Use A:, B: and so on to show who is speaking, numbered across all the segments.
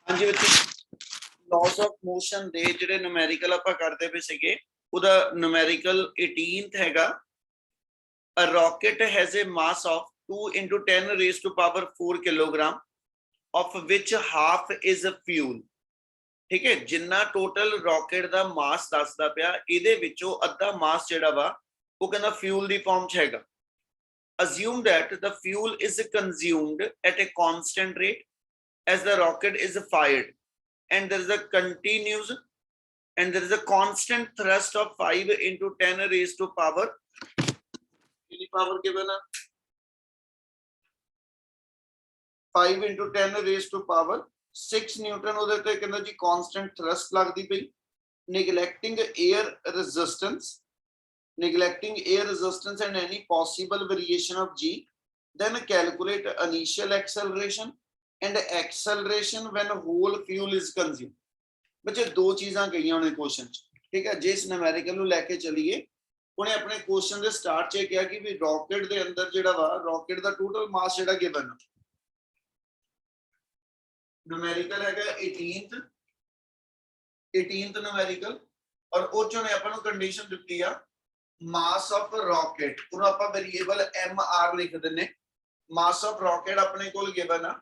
A: हाँ जी बच्चे, loss of motion दे ਜਿਹੜੇ numerical ਆਪਾਂ ਕਰਦੇ ਪਏ ਸੀਗੇ ਉਹਦਾ numerical 18th हैगा। A rocket has a mass of 2 into 10 raised to power 4 kilogram, of which half is fuel। ठीक है, जिन्ना टोटल रॉकेट ਦਾ ਮਾਸ ਦੱਸਦਾ ਪਿਆ ਇਹਦੇ ਵਿੱਚੋਂ ਅੱਧਾ ਮਾਸ ਜਿਹੜਾ ਵਾ ਉਹ ਕਹਿੰਦਾ ਫਿਊਲ ਦੀ ਫਾਰਮ 'ਚ ਹੈਗਾ। Assume that the fuel is consumed at a constant rate as the rocket is fired, and there is a continuous and there is a constant thrust of 5 into 10 raised to power given 5 into 10 raised to power 6 Newton ਉਹਦੇ ਤੇ ਕਹਿੰਦਾ ਜੀ constant thrust ਲੱਗਦੀ ਪਈ। neglecting air resistance and any possible variation of g, then calculate initial acceleration and acceleration when whole fuel is consumed। बच्चे दो चीज़ां कहियां उन्हें क्वेश्चन च, ठीक है। जिस न्यूमेरिकल ਨੂੰ ਲੈ ਕੇ चलिए उन्हें अपने क्वेश्चन ਦੇ स्टार्ट ਚ ਕਿਹਾ कि भी रॉकेट ਦੇ अंदर ਜਿਹੜਾ ਵਾ रॉकेट ਦਾ टोटल मास ਜਿਹੜਾ गिवन न्यूमेरिकल हैगा 18th न्यूमेरिकल, और ਉਹ ਚੋਂ ਨੇ ਆਪਾਂ ਨੂੰ ਕੰਡੀਸ਼ਨ ਦਿੱਤੀ ਆ मास ऑफ रॉकेट, ਉਹਨੂੰ ਆਪਾਂ ਵੇਰੀਏਬਲ mr ਲਿਖ ਦਿੰਨੇ। मास ऑफ रॉकेट अपने ਕੋਲ गिवन ਆ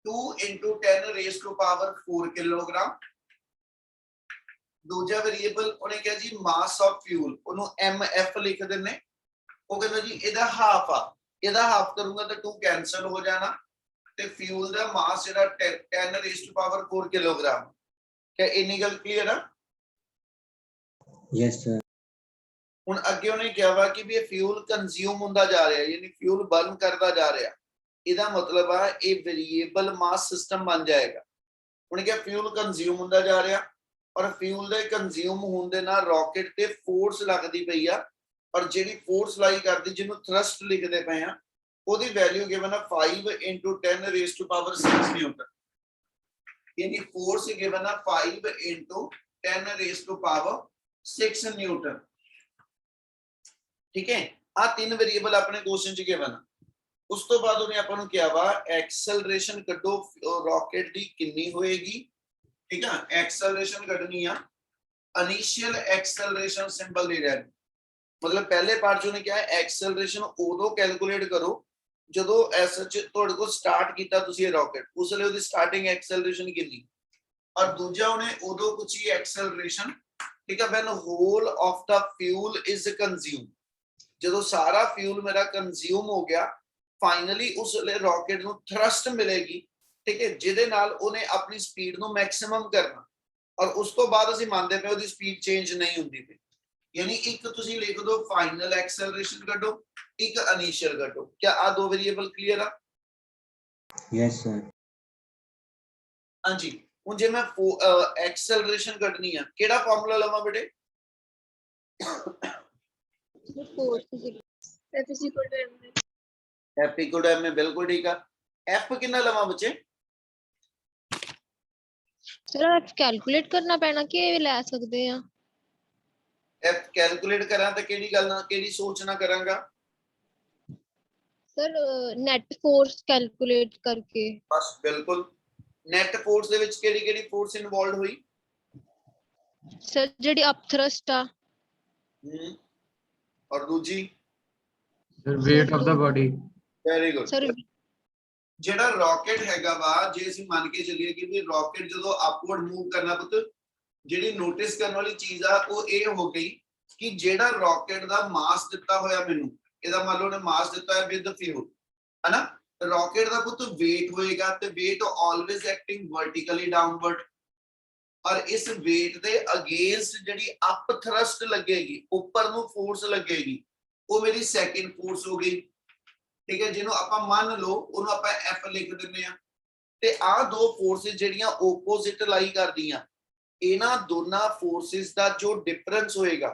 A: 2 into 10 raised to power 4 kilogram. दूजा वेरिएबल ਉਹਨੇ ਕਿਹਾ ਜੀ मास ऑफ फ्यूल, ਉਹਨੂੰ mf ਲਿਖ ਦਿੰਨੇ। ਉਹ ਕਹਿੰਦਾ ਜੀ ਇਹਦਾ ਹਾਫ ਆ, ਇਹਦਾ ਹਾਫ ਕਰੂੰਗਾ ਤਾਂ 2 ਕੈਨਸਲ ਹੋ ਜਾਣਾ ਤੇ फ्यूल ਦਾ ਮਾਸ ਜਿਹੜਾ 10 raised to power 4 किलोग्राम। क्या ਇੰਨੀ ਗੱਲ ਕਲੀਅਰ ਆ?
B: Yes sir.
A: ਹੁਣ ਅੱਗੇ ਉਹਨੇ ਕਿਹਾ ਵਾ ਕਿ ਵੀ ਇਹ फ्यूल ਕੰਜ਼ਿਊਮ ਹੁੰਦਾ ਜਾ ਰਿਹਾ, ਯਾਨੀ फ्यूल ਬਰਨ ਕਰਦਾ ਜਾ ਰਿਹਾ। ਇਹਦਾ ਮਤਲਬ ਆ ਇਹ ਵੇਰੀਏਬਲ ਮਾਸ ਸਿਸਟਮ ਬਣ ਜਾਏਗਾ। ਉਹਨੇ ਕਿਹਾ फ्यूल ਕੰਜ਼ਿਊਮ ਹੁੰਦਾ ਜਾ ਰਿਹਾ, ਔਰ फ्यूल ਦੇ ਕੰਜ਼ਿਊਮ ਹੋਣ ਦੇ ਨਾਲ ਰਾਕਟ ਤੇ ਫੋਰਸ ਲੱਗਦੀ ਪਈ ਆ, ਔਰ ਜਿਹੜੀ ਫੋਰਸ ਲਾਈ ਕਰਦੀ ਜਿਹਨੂੰ ਥਰਸਟ ਲਿਖਦੇ ਪਏ ਆ ਉਹਦੀ ਵੈਲਿਊ ਗਿਵਨ ਆ 5 into 10 raised to power 6 Newton. यानी फोर्स गिवन है 5 into 10 raised to power 6 Newton. ठीक है, आ तीन वेरिएबल अपने क्वेश्चन च गिवन। उस तो बाद उन्हें अपन क्या वा एक्सेलरेशन कड्डो रॉकेट दी कितनी होएगी। ठीक है, एक्सेलरेशन कड्डनी है, इनिशियल एक्सेलरेशन सिंबल दे रहा है, मतलब पहले पार्ट जो ने क्या है एक्सेलरेशन उदो कैलकुलेट करो ਜਦੋਂ ਐਸਐਚ ਤੁਹਾਡੇ ਕੋਲ ਸਟਾਰਟ ਕੀਤਾ ਤੁਸੀਂ ਇਹ ਰਾਕਟ, ਉਸ ਵੇਲੇ ਉਹਦੀ ਸਟਾਰਟਿੰਗ ਐਕਸਲਰੇਸ਼ਨ ਕਿੰਨੀ, ਔਰ ਦੂਜਾ ਉਹਨੇ ਉਦੋਂ ਪੁੱਛੀ ਐਕਸਲਰੇਸ਼ਨ। ਠੀਕ ਹੈ, when whole of the fuel is consumed, ਜਦੋਂ ਸਾਰਾ ਫਿਊਲ ਮੇਰਾ ਕੰਜ਼ਿਊਮ ਹੋ ਗਿਆ ਫਾਈਨਲੀ ਉਸ ਵੇਲੇ ਰਾਕਟ ਨੂੰ ਥਰਸਟ ਮਿਲੇਗੀ। ਠੀਕ ਹੈ, ਜਿਹਦੇ ਨਾਲ ਉਹਨੇ ਆਪਣੀ ਸਪੀਡ ਨੂੰ ਮੈਕਸਿਮਮ ਕਰਨਾ, ਔਰ ਉਸ ਤੋਂ ਬਾਅਦ ਅਸੀਂ ਮੰਨਦੇ ਪਏ ਉਹਦੀ ਸਪੀਡ ਚੇਂਜ ਨਹੀਂ ਹੁੰਦੀ ਪਈ। यानी एक तुसी लिख दो फाइनल एक्सेलरेशन कड्डो, एक इनिशियल कड्डो। क्या आ दो वेरिएबल क्लियर है?
B: Yes sir.
A: हां जी, हुन जे मैं एक्सेलरेशन कड्डनी है केड़ा फार्मूला लवां बेटे? F इक्वल टू m में बिल्कुल ठीक है। F कितना लवां बच्चे?
C: सर F कैलकुलेट करना पैना कि ले सकदे हैं?
A: F कैलकुलेट करा तो केड़ी गल ना केड़ी सोच ना करांगा
C: सर नेट फोर्स कैलकुलेट करके।
A: बस बिल्कुल। नेट फोर्स दे विच केड़ी फोर्स इन्वॉल्व हुई
C: सर? जेडी अप थ्रस्ट आ
A: और दूजी
D: sir weight of the body.
A: Very good
C: sir
A: जेड़ा रॉकेट हैगा वा जे ਅਸੀਂ ਮੰਨ ਕੇ ਚੱਲੀਏ ਕਿ ਵੀ ਰॉकेट ਜਦੋਂ ਅਪਵਰਡ मूव करना ਪੁੱਤ ਜਿਹੜੀ ਨੋਟਿਸ ਕਰਨ ਵਾਲੀ ਚੀਜ਼ ਆ ਉਹ ਇਹ ਹੋ ਗਈ ਕਿ ਜਿਹੜਾ ਰॉकेट ਦਾ ਮਾਸ ਦਿੱਤਾ ਹੋਇਆ ਮੈਨੂੰ, ਇਹਦਾ ਮੰਨ ਲਓ ਨੇ ਮਾਸ ਦਿੱਤਾ ਹੈ ਵਿਦ ਫਿਊਲ, ਹੈ ਨਾ। ਰॉकेट ਦਾ ਪੁੱਤ weight ਹੋਏਗਾ ਤੇ weight always acting vertically downward, ਔਰ ਇਸ weight ਦੇ ਅਗੇਂਸਟ ਜਿਹੜੀ ਅਪ ਥਰਸਟ ਲੱਗੇਗੀ, ਉੱਪਰ ਨੂੰ ਫੋਰਸ ਲੱਗੇਗੀ, ਉਹ ਮੇਰੀ ਸੈਕਿੰਡ ਫੋਰਸ ਹੋ ਗਈ। ਠੀਕ ਹੈ, ਜਿਹਨੂੰ ਆਪਾਂ ਮੰਨ ਲਓ ਉਹਨੂੰ ਆਪਾਂ F ਲਿਖ ਦਿੰਦੇ ਆ। ਤੇ ਆ ਦੋ ਫੋਰਸਿਸ ਜਿਹੜੀਆਂ ਆਪੋਜ਼ਿਟ ਲਾਈ ਕਰਦੀਆਂ, ਇਹਨਾਂ ਦੋਨਾਂ ਫੋਰਸਿਸ ਦਾ ਜੋ ਡਿਫਰੈਂਸ ਹੋਏਗਾ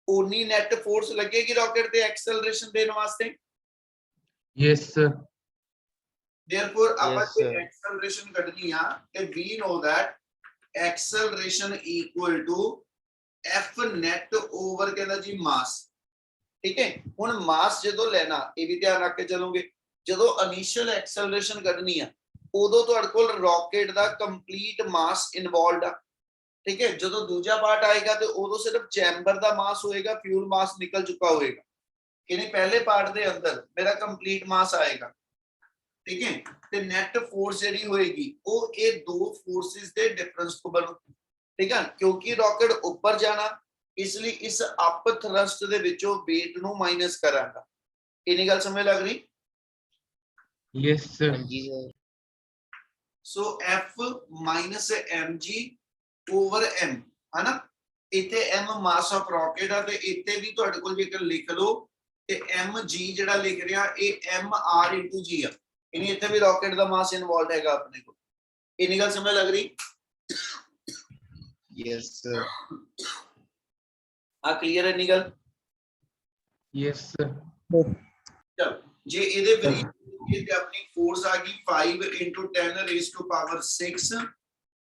A: ਉਨੀ ਨੈਟ ਫੋਰਸ ਲੱਗੇਗੀ ਰॉकेट ਤੇ ਐਕਸਲਰੇਸ਼ਨ ਦੇਣ ਵਾਸਤੇ।
D: Yes sir.
A: देयरफॉर ਆਪਾਂ ਜੇ ਐਕਸਲਰੇਸ਼ਨ ਕੱਢਣੀ ਆ ਤੇ we know that acceleration equal to F net over ਕਹਿੰਦਾ ਜੀ ਮਾਸ। ਠੀਕ ਹੈ, ਹੁਣ ਮਾਸ ਜਦੋਂ ਲੈਣਾ ਇਹ ਵੀ ਧਿਆਨ ਰੱਖ ਕੇ ਚੱਲੋਗੇ, ਜਦੋਂ ਇਨੀਸ਼ੀਅਲ ਐਕਸਲਰੇਸ਼ਨ ਕੱਢਣੀ ਆ ਉਦੋਂ ਤੁਹਾਡੇ ਕੋਲ ਰॉकेट ਦਾ ਕੰਪਲੀਟ ਮਾਸ ਇਨਵੋਲਵਡ ਆ, ठीक है। जो दूजा पार्ट आएगा तो उदो सिर्फ चैम्बर का मास होएगा, फ्यूल मास निकल चुका होएगा, यानी पहले पार्ट के अंदर मेरा कंप्लीट मास आएगा, ठीक है। ते नेट फोर्स जेडी होएगी वो ये दो फोर्सेस दे डिफरेंस को बनू, ठीक है, क्योंकि रॉकेट ऊपर जाना इसलिए इस अप थ्रस्ट दे विचों वेट नु माइनस करांगा। इन्नी गल समझ लग रही?
D: yes sir,
A: सो F minus mg over m है ना, इथे m मास ऑफ रॉकेट है, ते इथे भी तुहाडे कोल जेकर लिख लो ते mg जेड़ा लिख रिहा ये mr * g है, यानी इथे भी रॉकेट दा मास इन्वॉल्वड हैगा अपने को। इन्नी गल समझ लग रही?
B: यस सर,
A: आ क्लियर है इन्नी गल?
D: yes sir,
A: चल जे इहदे विच ते अपनी फोर्स आ गई 5 * 10 raise to power 6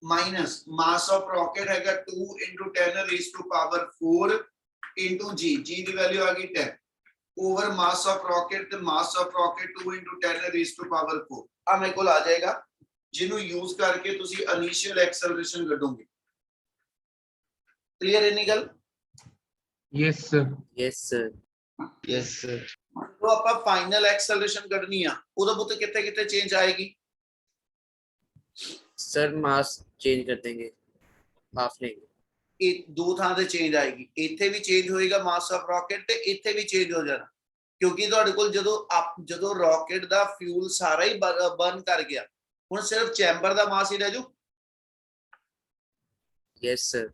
A: minus mass of rocket हैगा 2 * 10 raise to power 4 * g, g की वैल्यू आ गई 10 ओवर मास ऑफ रॉकेट, ते mass of rocket 2 * 10 raise to power 4 आ मेरे को आ जाएगा, जिन्हों यूज करके तुसी इनिशियल एक्सेलरेशन कढोगे। क्लियर है निकल?
D: yes sir,
B: yes sir, yes sir,
A: तो ਆਪਾਂ फाइनल एक्सेलरेशन कढनी आ ਉਹਦਾ ਪੁੱਤ ਕਿੱਥੇ ਕਿੱਥੇ चेंज आएगी?
B: सर मास चेंज कर देंगे, हाफ लेंगे।
A: ਇਹ ਦੋ ਥਾਂ ਤੇ ਚੇਂਜ ਆਏਗੀ, ਇੱਥੇ ਵੀ ਚੇਂਜ ਹੋਏਗਾ ਮਾਸ ਆਫ ਰॉकेट ਤੇ ਇੱਥੇ ਵੀ ਚੇਂਜ ਹੋ ਜਾਣਾ, ਕਿਉਂਕਿ ਤੁਹਾਡੇ ਕੋਲ ਜਦੋਂ ਰॉकेट ਦਾ ਫਿਊਲ ਸਾਰਾ ਹੀ ਬਰਨ ਕਰ ਗਿਆ, ਹੁਣ ਸਿਰਫ ਚੈਂਬਰ ਦਾ ਮਾਸ ਹੀ ਰਹਿ ਜੂ।
B: Yes sir,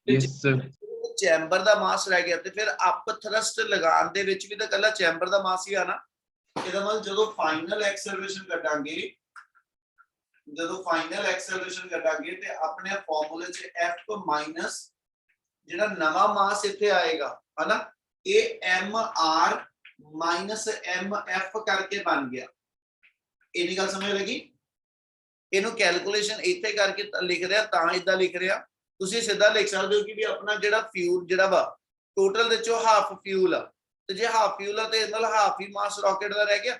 D: yes sir,
A: chamber ਦਾ ਮਾਸ ਰਹਿ ਗਿਆ ਤੇ ਫਿਰ ਅਪ ਥਰਸਟ ਲਗਾਉਣ ਦੇ ਵਿੱਚ ਵੀ ਤਾਂ ਕੱਲਾ ਚੈਂਬਰ ਦਾ ਮਾਸ ਹੀ ਆਣਾ। ਇਹਦਾ ਮਤਲਬ ਜਦੋਂ ਫਾਈਨਲ ਐਕਸਲਰੇਸ਼ਨ ਕੱਢਾਂਗੇ, ਤੇ ਆਪਣੇ ਫਾਰਮੂਲੇ 'ਚ F ਮਾਈਨਸ ਜਿਹੜਾ ਨਵਾਂ ਮਾਸ ਇੱਥੇ ਆਏਗਾ ਹਨਾ, ਇਹ mr ਮਾਈਨਸ mf ਕਰਕੇ ਬਣ ਗਿਆ। ਇਹਨੀ ਗੱਲ ਸਮਝ ਲੱਗੀ? ਇਹਨੂੰ ਕੈਲਕੂਲੇਸ਼ਨ ਇੱਥੇ ਕਰਕੇ ਲਿਖ ਰਿਹਾ, ਤਾਂ ਇਦਾਂ ਲਿਖ ਰਿਹਾ। ਤੁਸੀਂ ਸਿੱਧਾ ਲਿਖ ਸਕਦੇ ਹੋ ਕਿ ਵੀ ਆਪਣਾ ਜਿਹੜਾ ਫਿਊਲ ਜਿਹੜਾ ਵਾ ਟੋਟਲ ਦੇ ਚੋਂ ਹਾਫ ਫਿਊਲ ਆ, ਤੇ ਜੇ ਹਾਫ ਫਿਊਲ ਆ ਤੇ ਇਹਦੇ ਨਾਲ ਹਾਫ ਹੀ ਮਾਸ ਰॉकेट ਦਾ ਰਹਿ ਗਿਆ।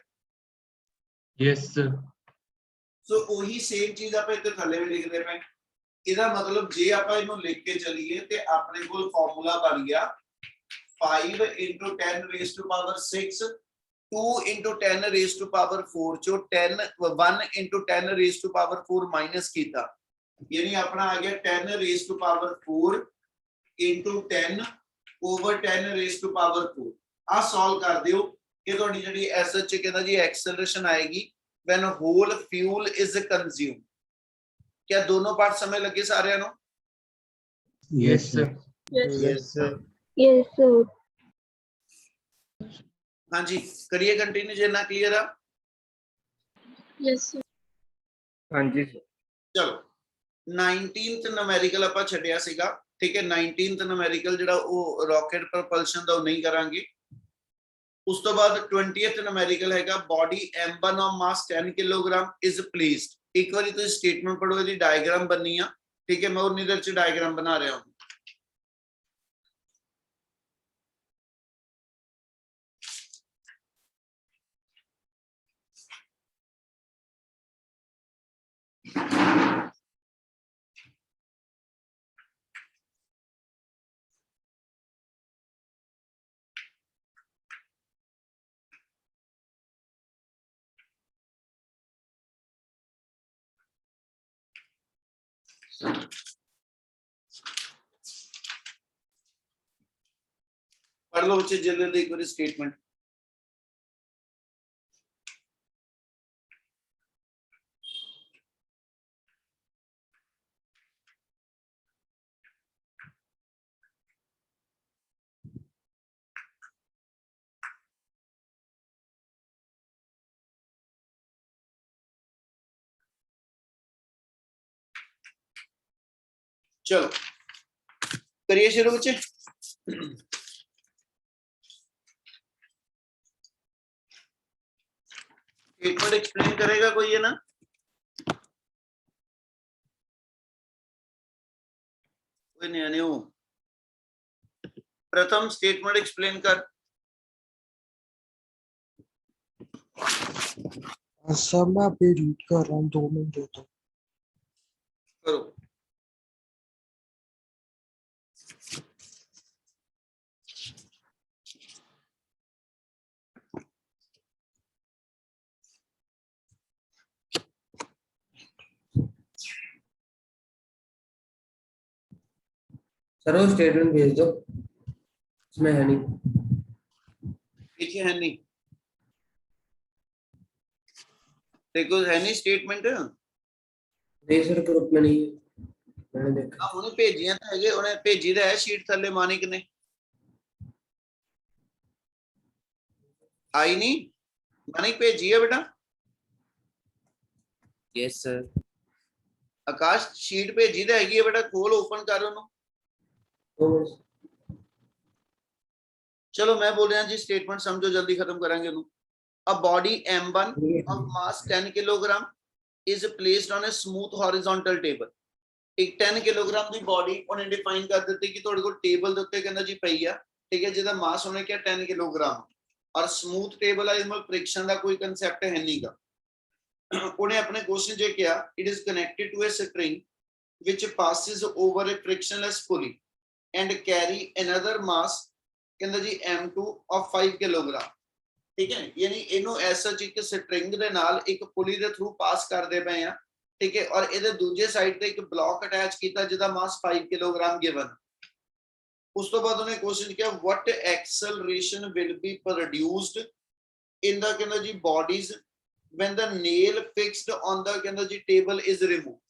D: yes sir,
A: ਸੋ ਉਹੀ ਸੇਮ ਚੀਜ਼ ਆਪਾਂ ਇੱਥੇ ਥੱਲੇ ਵੀ ਲਿਖਦੇ ਪਏ। ਇਹਦਾ ਮਤਲਬ ਜੇ ਆਪਾਂ ਇਹਨੂੰ ਲਿਖ ਕੇ ਚੱਲੀਏ ਤੇ ਆਪਣੇ ਕੋਲ ਫਾਰਮੂਲਾ ਬਣ ਗਿਆ 5 * 10 raise to power 6 2 * 10 raise to power 4 ਚੋਂ 1 * 10 रेज़ टू पावर 4 माइनस ਕੀਤਾ, यानी अपना आ गया 10 raise to power 4 * 10 over 10 raise to power 4। आ सॉल्व कर दियो कि ਤੁਹਾਡੀ ਜਿਹੜੀ ਐਸਐਚ ਕਹਿੰਦਾ ਜੀ एक्सेलरेशन आएगी when whole fuel is consumed। क्या दोनों पार्ट समय लगे सारे no?
D: yes sir,
B: yes sir,
C: Yes, sir.
A: हाँ जी करिए कंटिन्यू जे ना क्लियर आ।
C: Yes, sir.
B: हाँ जी सर,
A: चलो 19th न्यूमेरिकल ਆਪਾਂ ਛੱਡਿਆ ਸੀਗਾ, ठीक है। 19th न्यूमेरिकल ਜਿਹੜਾ ਉਹ ਰॉकेट ਪ੍ਰੋਪਲਸ਼ਨ ਦਾ ਉਹ ਨਹੀਂ ਕਰਾਂਗੇ। ਉਸ ਤੋਂ ਬਾਅਦ 20th न्यूमेरिकल ਹੈਗਾ body m1 of mass 10 kilogram is placed। ਇੱਕ ਵਾਰੀ ਤੁਸੀਂ ਸਟੇਟਮੈਂਟ ਪੜੋ, ਇਹਦੀ ਡਾਇਗਰਾਮ ਬਣਨੀ ਆ, ठीक है। मैं उन्हीं देर ਚ ਡਾਇਗਰਾਮ ਬਣਾ ਰਿਹਾ ਹਾਂ। पढ़ लो बच्चे जल्दी जल्दी एक बार स्टेटमेंट। चलो करिए शुरू बच्चे। स्टेटमेंट एक्सप्लेन करेगा कोई है ना? कोई नहीं आने हो। प्रथम स्टेटमेंट एक्सप्लेन कर।
E: सर मैं अभी रीड कर रहा हूँ, 2 मिनट दे दो।
A: करो।
B: सर वो स्टेटमेंट भेज दो, इसमें है नहीं।
A: पीछे है नहीं, देखो है नहीं स्टेटमेंट।
B: नहीं सर ग्रुप में नहीं है, मैंने देखा।
A: हाँ उन्हें भेजियां तो है, उन्हें भेजी तो है शीट थले मानिक ने, आई नहीं? मानिक भेजी है बेटा?
B: Yes sir.
A: आकाश शीट भेजी तो हैगी है बेटा, खोल ओपन कर उन्होंने। चलो मैं बोल रहा जी स्टेटमेंट समझो, जल्दी खत्म करेंगे उन्होंने। A body M1 of mass 10 kilogram is placed on a smooth horizontal table। एक 10 किलोग्राम ਦੀ ਬੋਡੀ ਉਹਨੇ ਡਿਫਾਈਨ ਕਰ ਦਿੱਤੀ ਕਿ ਤੁਹਾਡੇ ਕੋਲ ਟੇਬਲ ਦੇ ਉੱਤੇ ਕਹਿੰਦਾ ਜੀ ਪਈ ਆ, ਠੀਕ ਹੈ, ਜਿਹਦਾ ਮਾਸ ਉਹਨੇ ਕਿਹਾ 10 ਕਿਲੋਗ੍ਰਾਮ, ਔਰ ਸਮੂਥ ਟੇਬਲ ਆ, ਇਸ ਨਾਲ ਫ੍ਰਿਕਸ਼ਨ ਦਾ ਕੋਈ ਕਨਸੈਪਟ ਹੈ ਨਹੀਂਗਾ। ਉਹਨੇ ਆਪਣੇ ਕੁਐਸਚਨ ਜੇ ਕਿਹਾ it is connected to a string which passes over a frictionless pulley and carry another mass ਕਹਿੰਦਾ ਜੀ M2 of 5 ਕਿਲੋਗ੍ਰਾਮ, ਠੀਕ ਹੈ, ਯਾਨੀ ਇਹਨੂੰ ਐਸਾ ਜੀ ਕਿ ਸਟ੍ਰਿੰਗ ਦੇ ਨਾਲ ਇੱਕ ਪੁਲੀ ਦੇ ਥਰੂ ਪਾਸ ਕਰਦੇ ਪਏ ਆ, ਠੀਕ ਹੈ, ਔਰ ਇਹਦੇ ਦੂਜੇ ਸਾਈਡ ਤੇ ਇੱਕ ਬਲੌਕ ਅਟੈਚ ਕੀਤਾ ਜਿਹਦਾ ਮਾਸ 5 ਕਿਲੋਗ੍ਰਾਮ ਗਿਵਨ। ਉਸ ਤੋਂ ਬਾਅਦ ਉਹਨੇ ਕੁਐਸਚਨ ਕਿਹਾ what acceleration will be produced in the ਕਹਿੰਦਾ ਜੀ bodies when the nail fixed on the ਕਹਿੰਦਾ ਜੀ table is removed।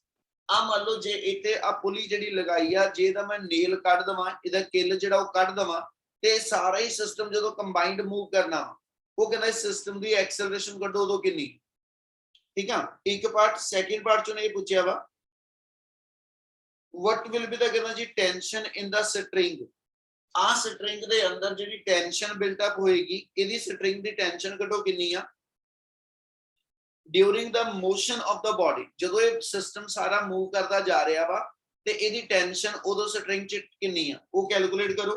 A: ਆ ਮੰਨ ਲਓ ਜੇ ਇੱਥੇ ਆ ਪੁਲੀ ਜਿਹੜੀ ਲਗਾਈ ਆ, ਜੇ ਤਾਂ ਮੈਂ ਨੇਲ ਕੱਢ ਦਵਾਂ, ਇਹਦਾ ਕਿੱਲ ਜਿਹੜਾ ਉਹ ਕੱਢ ਦਵਾਂ, ਤੇ ਸਾਰਾ ਹੀ ਸਿਸਟਮ ਜਦੋਂ ਕੰਬਾਈਨਡ ਮੂਵ ਕਰਨਾ, ਉਹ ਕਹਿੰਦਾ ਸਿਸਟਮ ਦੀ ਐਕਸਲਰੇਸ਼ਨ ਕੱਢੋ ਉਦੋਂ ਕਿੰਨੀ, ਠੀਕ ਆ। ਇੱਕ ਪਾਰਟ, ਸੈਕਿੰਡ ਪਾਰਟ ਚੋਂ ਇਹ ਪੁੱਛਿਆ ਵਾ what will be the ਕਹਿੰਦਾ ਜੀ ਟੈਂਸ਼ਨ ਇਨ ਦਾ ਸਟ੍ਰਿੰਗ। ਆ ਸਟ੍ਰਿੰਗ ਦੇ ਅੰਦਰ ਜਿਹੜੀ ਟੈਂਸ਼ਨ ਬਿਲਟ ਅਪ ਹੋਏਗੀ, ਇਹਦੀ ਸਟ੍ਰਿੰਗ ਦੀ ਟੈਂਸ਼ਨ ਕੱਢੋ ਕਿੰਨੀ ਆ during the motion of the body. ਜਦੋਂ ਇਹ ਸਿਸਟਮ ਸਾਰਾ ਮੂਵ ਕਰਦਾ ਜਾ ਰਿਹਾ ਵਾ ਤੇ ਇਹਦੀ ਟੈਂਸ਼ਨ ਉਦੋਂ ਸਟ੍ਰਿੰਗ ਚ ਕਿੰਨੀ ਆ, ਉਹ ਕੈਲਕੂਲੇਟ ਕਰੋ।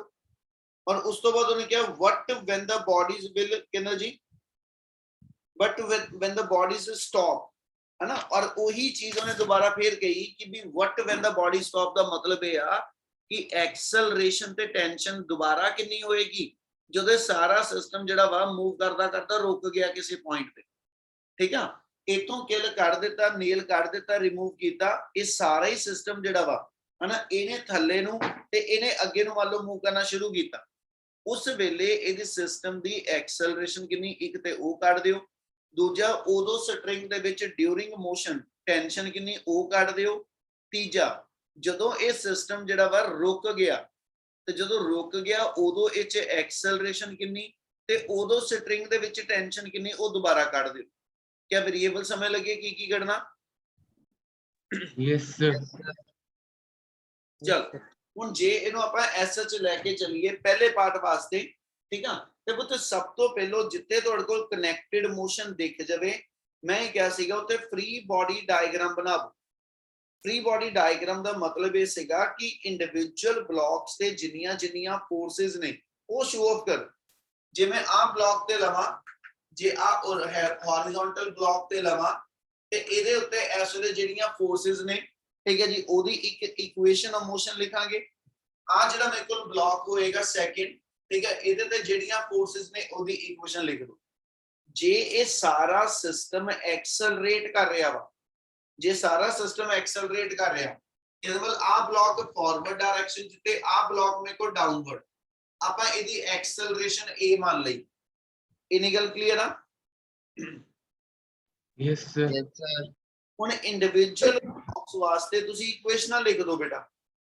A: ਔਰ ਉਸ ਤੋਂ ਬਾਅਦ ਉਹਨੇ ਕਿਹਾ what when the bodies will ਕਹਿੰਦਾ ਜੀ but when the bodies stop, है ना। और ਉਹੀ ਚੀਜ਼ ਉਹਨੇ ਦੁਬਾਰਾ ਫੇਰ ਕਹੀ ਕਿ ਵੀ what when the body stop ਦਾ ਮਤਲਬ ਇਹ ਆ ਕਿ ਐਕਸਲਰੇਸ਼ਨ ਤੇ ਟੈਂਸ਼ਨ ਦੁਬਾਰਾ ਕਿੰਨੀ ਹੋਏਗੀ ਜਦੋਂ ਸਾਰਾ ਸਿਸਟਮ ਜਿਹੜਾ ਵਾ ਮੂਵ ਕਰਦਾ ਕਰਦਾ ਰੁਕ ਗਿਆ ਕਿਸੇ ਪੁਆਇੰਟ ਤੇ, ਠੀਕ ਆ। ਇਤੋਂ ਕਿਲ ਕੱਢ ਦਿੱਤਾ, ਨੇਲ ਕੱਢ ਦਿੱਤਾ, ਰਿਮੂਵ ਕੀਤਾ, ਇਹ ਸਾਰਾ ਹੀ ਸਿਸਟਮ ਜਿਹੜਾ ਵਾ, ਹਨਾ, ਇਹਨੇ ਥੱਲੇ ਨੂੰ ਤੇ ਇਹਨੇ ਅੱਗੇ ਨੂੰ ਮੰਨ ਲਓ ਮੂਵ ਕਰਨਾ ਸ਼ੁਰੂ ਕੀਤਾ, ਉਸ ਵੇਲੇ ਇਹਦੀ ਸਿਸਟਮ ਦੀ ਐਕਸਲਰੇਸ਼ਨ ਕਿੰਨੀ, ਇੱਕ ਤੇ ਉਹ ਕੱਢ ਦਿਓ, ਦੂਜਾ ਉਦੋਂ ਸਟ੍ਰਿੰਗ ਦੇ ਵਿੱਚ ਡਿਊਰਿੰਗ ਮੋਸ਼ਨ ਟੈਂਸ਼ਨ ਕਿੰਨੀ ਉਹ ਕੱਢ ਦਿਓ, ਤੀਜਾ ਜਦੋਂ ਇਹ ਸਿਸਟਮ ਜਿਹੜਾ ਵਾ ਰੁਕ ਗਿਆ ਤੇ ਜਦੋਂ ਰੁਕ ਗਿਆ ਉਦੋਂ ਇਹ ਚ ਐਕਸਲਰੇਸ਼ਨ ਕਿੰਨੀ ਤੇ ਉਦੋਂ ਸਟ੍ਰਿੰਗ ਦੇ ਵਿੱਚ ਟੈਂਸ਼ਨ ਕਿੰਨੀ ਉਹ ਦੁਬਾਰਾ ਕੱਢ ਦਿਓ। ਕਿਆ ਵੇਰੀਏਬਲ ਸਮਝ ਲੱਗੇ ਕੀ ਕੱਢਣਾ?
D: Yes sir.
A: ਚਲ ਹੁਣ ਜੇ ਇਹਨੂੰ ਆਪਾਂ ਐਸਐਚ ਲੈ ਕੇ ਚੱਲੀਏ ਪਹਿਲੇ ਪਾਰਟ ਵਾਸਤੇ, ਠੀਕ ਆ, ਤੇ ਪੁੱਤ ਸਭ ਤੋਂ ਪਹਿਲਾਂ ਜਿੱਥੇ ਤੁਹਾਡੇ ਕੋਲ ਕਨੈਕਟਡ ਮੋਸ਼ਨ ਦਿਖ ਜਾਵੇ, ਮੈਂ ਇਹ ਕਿਹਾ ਸੀਗਾ ਉੱਤੇ ਫ੍ਰੀ ਬੋਡੀ ਡਾਇਗਰਾਮ ਬਣਾਓ। ਫ੍ਰੀ ਬੋਡੀ ਡਾਇਗਰਾਮ ਦਾ ਮਤਲਬ ਇਹ ਸੀਗਾ ਕਿ ਇੰਡੀਵਿਜੂਅਲ ਬਲੌਕਸ ਤੇ ਜਿੰਨੀਆਂ ਫੋਰਸਿਸ ਨੇ ਉਹ ਸ਼ੋ ਆਫ ਕਰ। ਜਿਵੇਂ ਆ ਬਲੌਕ ਤੇ ਲਵਾਂ, ਜੇ ਆ ਹੌਰੀਜ਼ੌਂਟਲ ਬਲੌਕ ਤੇ ਲਵਾਂ ਤੇ ਇਹਦੇ ਉੱਤੇ ਇਸ ਵੇਲੇ ਜਿਹੜੀਆਂ ਫੋਰਸਿਸ ਨੇ, ਠੀਕ ਹੈ ਜੀ, ਉਹਦੀ ਇੱਕ ਇਕੁਏਸ਼ਨ ਆਫ ਮੋਸ਼ਨ ਲਿਖਾਂਗੇ। ਆ ਜਿਹੜਾ ਮੇਰੇ ਕੋਲ ਬਲੌਕ ਹੋਏਗਾ ਸੈਕਿੰਡ, ਠੀਕ ਹੈ, ਇਹਦੇ ਤੇ ਜਿਹੜੀਆਂ ਫੋਰਸਿਸ ਨੇ ਉਹਦੀ ਇਕੁਏਸ਼ਨ ਲਿਖ ਦਿਓ। ਜੇ ਇਹ ਸਾਰਾ ਸਿਸਟਮ ਐਕਸਲਰੇਟ ਕਰ ਰਿਹਾ ਵਾ, ਜੇ ਸਾਰਾ ਸਿਸਟਮ ਐਕਸਲਰੇਟ ਕਰ ਰਿਹਾ, ਇਹਦੇ ਵੱਲ ਆ ਬਲੌਕ ਫਾਰਵਰਡ ਡਾਇਰੈਕਸ਼ਨ ਚ ਤੇ ਆ ਬਲੌਕ ਮੇਰੇ ਕੋਲ ਡਾਊਨਵਰਡ, ਆਪਾਂ ਇਹਦੀ ਐਕਸਲਰੇਸ਼ਨ a ਮੰਨ ਲਈ। ਇਨੀ ਗੱਲ ਕਲੀਅਰ ਆ?
D: Yes sir.
A: ਹੁਣ ਇੰਡੀਵਿਜੂਅਲ ਬਲੌਕਸ ਵਾਸਤੇ ਤੁਸੀਂ ਇਕੁਏਸ਼ਨਾਂ ਲਿਖ ਦਿਓ ਬੇਟਾ।